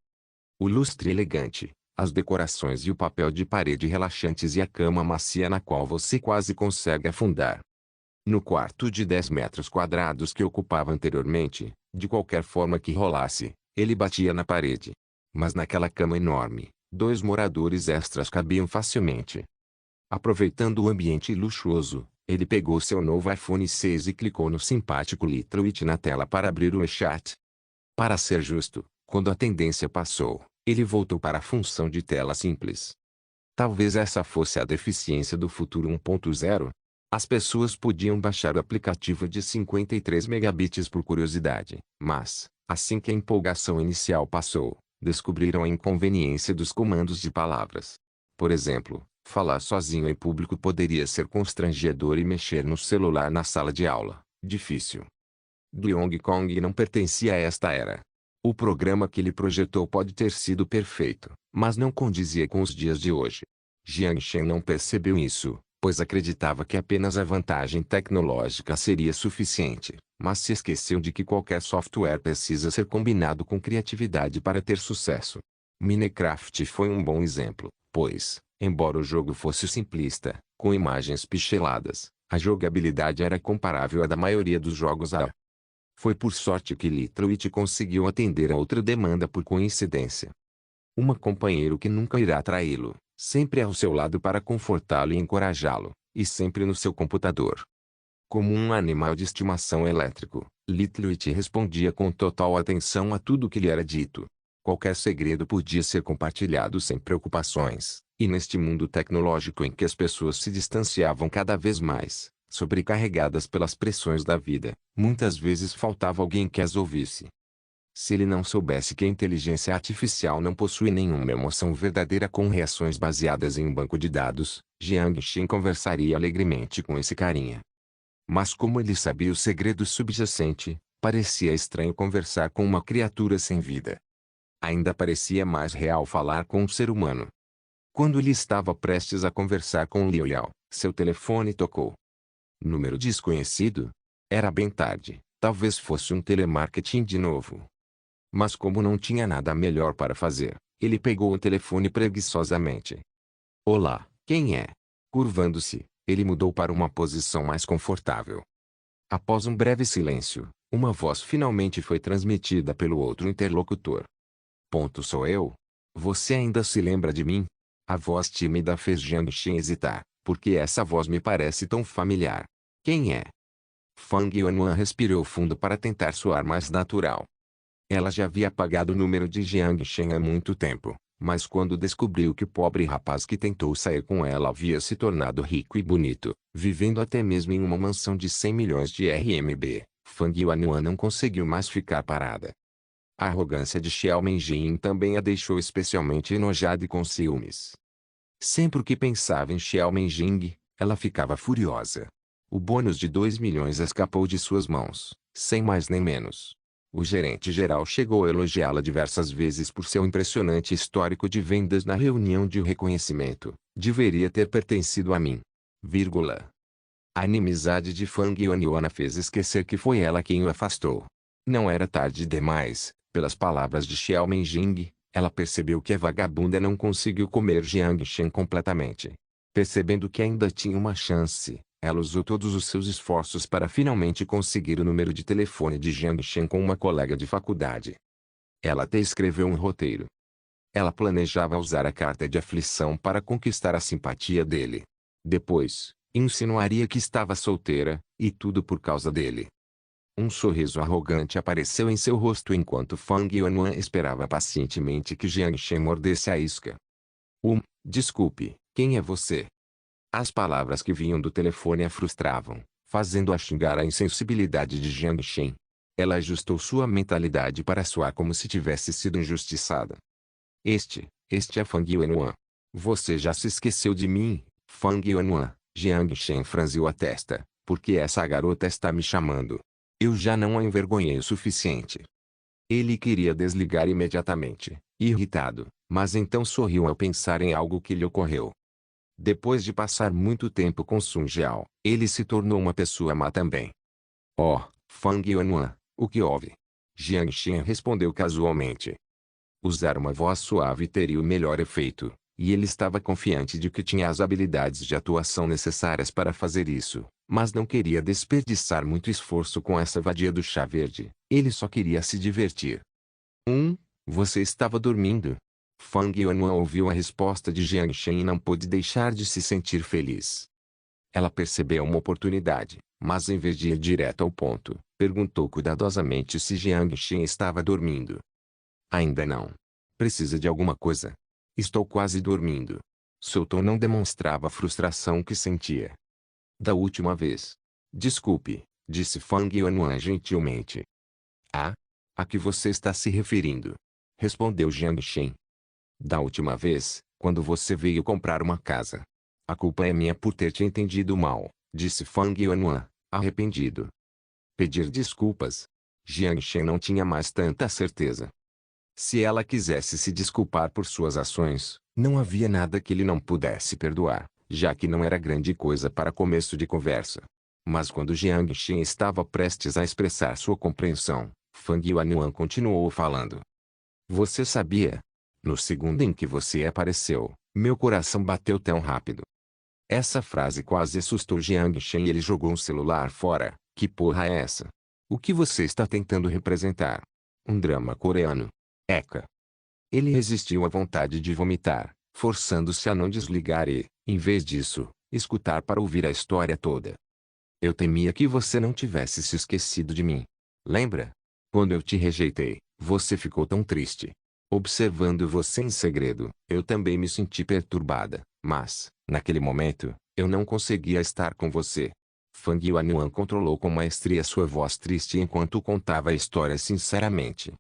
O lustre elegante, as decorações e o papel de parede relaxantes e a cama macia na qual você quase consegue afundar. No quarto de 10 metros quadrados que ocupava anteriormente, de qualquer forma que rolasse, ele batia na parede. Mas naquela cama enorme, 2 moradores extras cabiam facilmente. Aproveitando o ambiente luxuoso, ele pegou seu novo iPhone 6 e clicou no simpático Little It na tela para abrir o WeChat. Para ser justo, quando a tendência passou, ele voltou para a função de tela simples. Talvez essa fosse a deficiência do futuro 1.0. As pessoas podiam baixar o aplicativo de 53 megabits por curiosidade, mas, assim que a empolgação inicial passou, descobriram a inconveniência dos comandos de palavras. Por exemplo, falar sozinho em público poderia ser constrangedor e mexer no celular na sala de aula, difícil. Donkey Kong não pertencia a esta era. O programa que ele projetou pode ter sido perfeito, mas não condizia com os dias de hoje. Jiang Shen não percebeu isso, pois acreditava que apenas a vantagem tecnológica seria suficiente, mas se esqueceu de que qualquer software precisa ser combinado com criatividade para ter sucesso. Minecraft foi um bom exemplo, pois, embora o jogo fosse simplista, com imagens pixeladas, a jogabilidade era comparável à da maioria dos jogos AAA. Foi por sorte que Little It conseguiu atender a outra demanda por coincidência. Uma companheiro que nunca irá traí-lo, sempre ao seu lado para confortá-lo e encorajá-lo, e sempre no seu computador. Como um animal de estimação elétrico, Little It respondia com total atenção a tudo que lhe era dito. Qualquer segredo podia ser compartilhado sem preocupações, e neste mundo tecnológico em que as pessoas se distanciavam cada vez mais, sobrecarregadas pelas pressões da vida, muitas vezes faltava alguém que as ouvisse. Se ele não soubesse que a inteligência artificial não possui nenhuma emoção verdadeira com reações baseadas em um banco de dados, Jiang Shen conversaria alegremente com esse carinha. Mas como ele sabia o segredo subjacente, parecia estranho conversar com uma criatura sem vida. Ainda parecia mais real falar com um ser humano. Quando ele estava prestes a conversar com Liu Yao, seu telefone tocou. Número desconhecido? Era bem tarde, talvez fosse um telemarketing de novo. Mas como não tinha nada melhor para fazer, ele pegou o telefone preguiçosamente. Olá, quem é? Curvando-se, ele mudou para uma posição mais confortável. Após um breve silêncio, uma voz finalmente foi transmitida pelo outro interlocutor. Sou eu? Você ainda se lembra de mim? A voz tímida fez Jiang Shen hesitar, porque essa voz me parece tão familiar. Quem é? Fang Yuanwan respirou fundo para tentar soar mais natural. Ela já havia apagado o número de Jiang Shen há muito tempo, mas quando descobriu que o pobre rapaz que tentou sair com ela havia se tornado rico e bonito, vivendo até mesmo em uma mansão de 100 milhões de RMB, Fang Yuanwan não conseguiu mais ficar parada. A arrogância de Xiao Menjin também a deixou especialmente enojada e com ciúmes. Sempre que pensava em Xiao Menjing, ela ficava furiosa. O bônus de 2 milhões escapou de suas mãos, sem mais nem menos. O gerente-geral chegou a elogiá-la diversas vezes por seu impressionante histórico de vendas na reunião de reconhecimento. Deveria ter pertencido a mim. Vírgula. A inimizade de Fang Yuanwan a fez esquecer que foi ela quem o afastou. Não era tarde demais, pelas palavras de Xiao Menjing, ela percebeu que a vagabunda não conseguiu comer Jiang Shen completamente. Percebendo que ainda tinha uma chance, ela usou todos os seus esforços para finalmente conseguir o número de telefone de Jiang Shen com uma colega de faculdade. Ela até escreveu um roteiro. Ela planejava usar a carta de aflição para conquistar a simpatia dele. Depois, insinuaria que estava solteira, e tudo por causa dele. Um sorriso arrogante apareceu em seu rosto enquanto Fang Yuanwan esperava pacientemente que Jiang Shen mordesse a isca. Desculpe, quem é você? As palavras que vinham do telefone a frustravam, fazendo-a xingar a insensibilidade de Jiang Shen. Ela ajustou sua mentalidade para soar como se tivesse sido injustiçada. Este é Fang Yuanwan. Você já se esqueceu de mim, Fang Yuanwan? Jiang Shen franziu a testa. Porque essa garota está me chamando? Eu já não a envergonhei o suficiente. Ele queria desligar imediatamente, irritado, mas então sorriu ao pensar em algo que lhe ocorreu. Depois de passar muito tempo com Sun Jiao, ele se tornou uma pessoa má também. Oh, Fang Yuanwan, o que houve? Jiang Shen respondeu casualmente. Usar uma voz suave teria o melhor efeito, e ele estava confiante de que tinha as habilidades de atuação necessárias para fazer isso, mas não queria desperdiçar muito esforço com essa vadia do chá verde. Ele só queria se divertir. Você estava dormindo? Fang Yuanwan ouviu a resposta de Jiang Shen e não pôde deixar de se sentir feliz. Ela percebeu uma oportunidade, mas em vez de ir direto ao ponto, perguntou cuidadosamente se Jiang Shen estava dormindo. Ainda não. Precisa de alguma coisa? Estou quase dormindo. Seu tom não demonstrava a frustração que sentia. Da última vez. Desculpe, disse Fang Yuanwan gentilmente. A que você está se referindo? respondeu Jiang Shen. Da última vez, quando você veio comprar uma casa. A culpa é minha por ter te entendido mal, disse Fang Yuanwan, arrependido. Pedir desculpas. Jiang Shen não tinha mais tanta certeza. Se ela quisesse se desculpar por suas ações, não havia nada que ele não pudesse perdoar, já que não era grande coisa para começo de conversa. Mas quando Jiang Shen estava prestes a expressar sua compreensão, Fang Yuanwan continuou falando. Você sabia? No segundo em que você apareceu, meu coração bateu tão rápido. Essa frase quase assustou Jiang Shen e ele jogou um celular fora. Que porra é essa? O que você está tentando representar? Um drama coreano. Eca. Ele resistiu à vontade de vomitar, forçando-se a não desligar e, em vez disso, escutar para ouvir a história toda. Eu temia que você não tivesse se esquecido de mim. Lembra? Quando eu te rejeitei, você ficou tão triste. Observando você em segredo, eu também me senti perturbada, mas, naquele momento, eu não conseguia estar com você. Fang Yuanwan controlou com maestria sua voz triste enquanto contava a história sinceramente.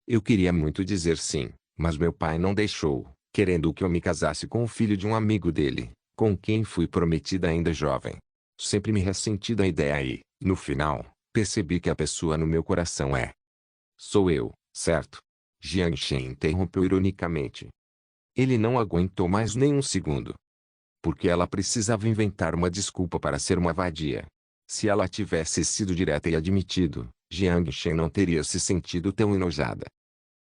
Eu queria muito dizer sim, mas meu pai não deixou, querendo que eu me casasse com o filho de um amigo dele, com quem fui prometida ainda jovem. Sempre me ressenti da ideia e, no final, percebi que a pessoa no meu coração sou eu, certo? Jiang Shen interrompeu ironicamente. Ele não aguentou mais nem um segundo. Porque ela precisava inventar uma desculpa para ser uma vadia. Se ela tivesse sido direta e admitido, Jiang Shen não teria se sentido tão enojada.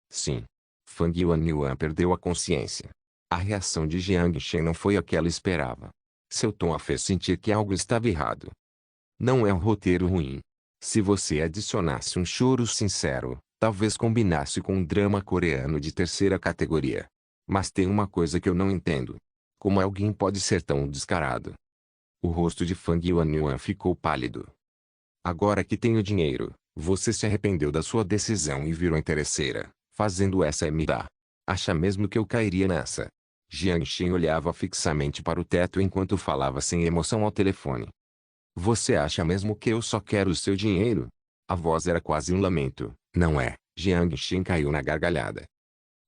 Sim. Fang Yuanwan perdeu a consciência. A reação de Jiang Shen não foi a que ela esperava. Seu tom a fez sentir que algo estava errado. Não é um roteiro ruim. Se você adicionasse um choro sincero, talvez combinasse com um drama coreano de terceira categoria. Mas tem uma coisa que eu não entendo. Como alguém pode ser tão descarado? O rosto de Fang Yuanwan ficou pálido. Agora que tenho dinheiro, você se arrependeu da sua decisão e virou interesseira, fazendo essa me dar. Acha mesmo que eu cairia nessa? Jiang Shen olhava fixamente para o teto enquanto falava sem emoção ao telefone. Você acha mesmo que eu só quero o seu dinheiro? A voz era quase um lamento, não é? Jiang Shen caiu na gargalhada.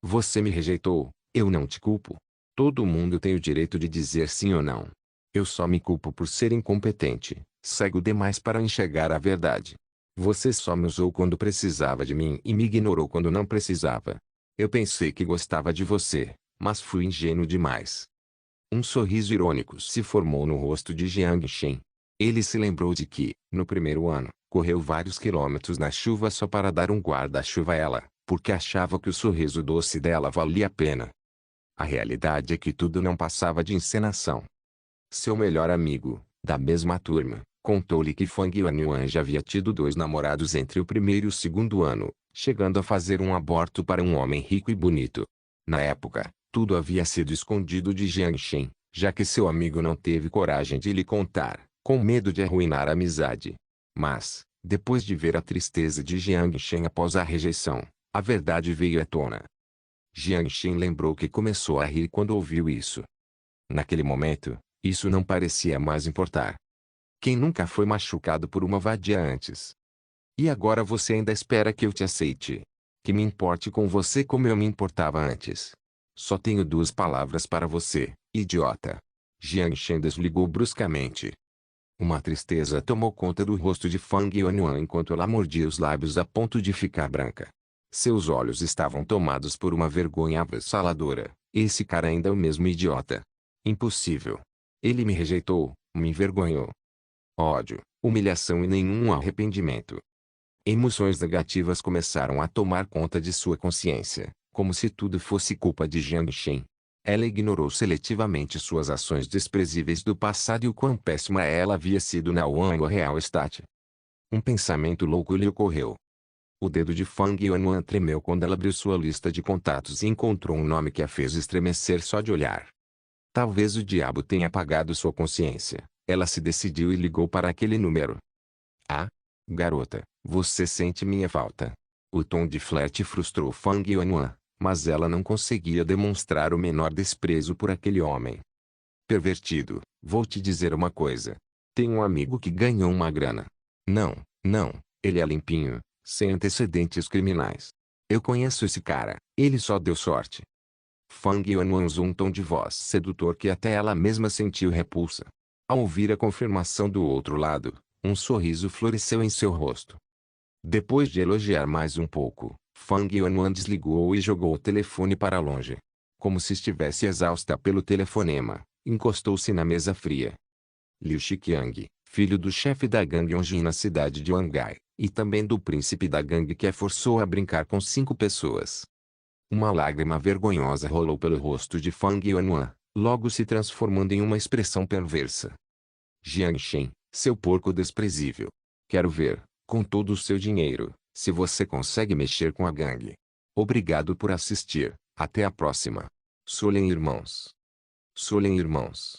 Você me rejeitou, eu não te culpo. Todo mundo tem o direito de dizer sim ou não. Eu só me culpo por ser incompetente, cego demais para enxergar a verdade. Você só me usou quando precisava de mim e me ignorou quando não precisava. Eu pensei que gostava de você, mas fui ingênuo demais. Um sorriso irônico se formou no rosto de Jiang Shen. Ele se lembrou de que, no primeiro ano, correu vários quilômetros na chuva só para dar um guarda-chuva a ela, porque achava que o sorriso doce dela valia a pena. A realidade é que tudo não passava de encenação. Seu melhor amigo, da mesma turma, contou-lhe que Fang Yuanwan já havia tido 2 namorados entre o primeiro e o segundo ano, chegando a fazer um aborto para um homem rico e bonito. Na época, tudo havia sido escondido de Jiang Shen, já que seu amigo não teve coragem de lhe contar, com medo de arruinar a amizade. Mas, depois de ver a tristeza de Jiang Shen após a rejeição, a verdade veio à tona. Jiang Shen lembrou que começou a rir quando ouviu isso. Naquele momento, isso não parecia mais importar. Quem nunca foi machucado por uma vadia antes? E agora você ainda espera que eu te aceite? Que me importe com você como eu me importava antes? Só tenho 2 palavras para você, idiota. Jiang Shen desligou bruscamente. Uma tristeza tomou conta do rosto de Fang Yuanwan enquanto ela mordia os lábios a ponto de ficar branca. Seus olhos estavam tomados por uma vergonha avassaladora. Esse cara ainda é o mesmo idiota. Impossível. Ele me rejeitou, me envergonhou. Ódio, humilhação e nenhum arrependimento. Emoções negativas começaram a tomar conta de sua consciência, como se tudo fosse culpa de Jiang Shen. Ela ignorou seletivamente suas ações desprezíveis do passado e o quão péssima ela havia sido na Wango Real Estate. Um pensamento louco lhe ocorreu. O dedo de Fang Yuanwan tremeu quando ela abriu sua lista de contatos e encontrou um nome que a fez estremecer só de olhar. Talvez o diabo tenha apagado sua consciência. Ela se decidiu e ligou para aquele número. Ah, garota, você sente minha falta. O tom de flerte frustrou Fang Yuanwan, mas ela não conseguia demonstrar o menor desprezo por aquele homem. Pervertido, vou te dizer uma coisa. Tenho um amigo que ganhou uma grana. Não, ele é limpinho, sem antecedentes criminais. Eu conheço esse cara, ele só deu sorte. Fang Yuanwan usou um tom de voz sedutor que até ela mesma sentiu repulsa. Ao ouvir a confirmação do outro lado, um sorriso floresceu em seu rosto. Depois de elogiar mais um pouco, Fang Yuanwan desligou e jogou o telefone para longe. Como se estivesse exausta pelo telefonema, encostou-se na mesa fria. Liu Shiqiang, filho do chefe da gangue Yonjin na cidade de Wangai, e também do príncipe da gangue que a forçou a brincar com 5 pessoas. Uma lágrima vergonhosa rolou pelo rosto de Fang Yuanwan, logo se transformando em uma expressão perversa. Jiang Shen, seu porco desprezível. Quero ver, com todo o seu dinheiro, se você consegue mexer com a gangue. Obrigado por assistir, até a próxima. Solen Irmãos. Solen Irmãos.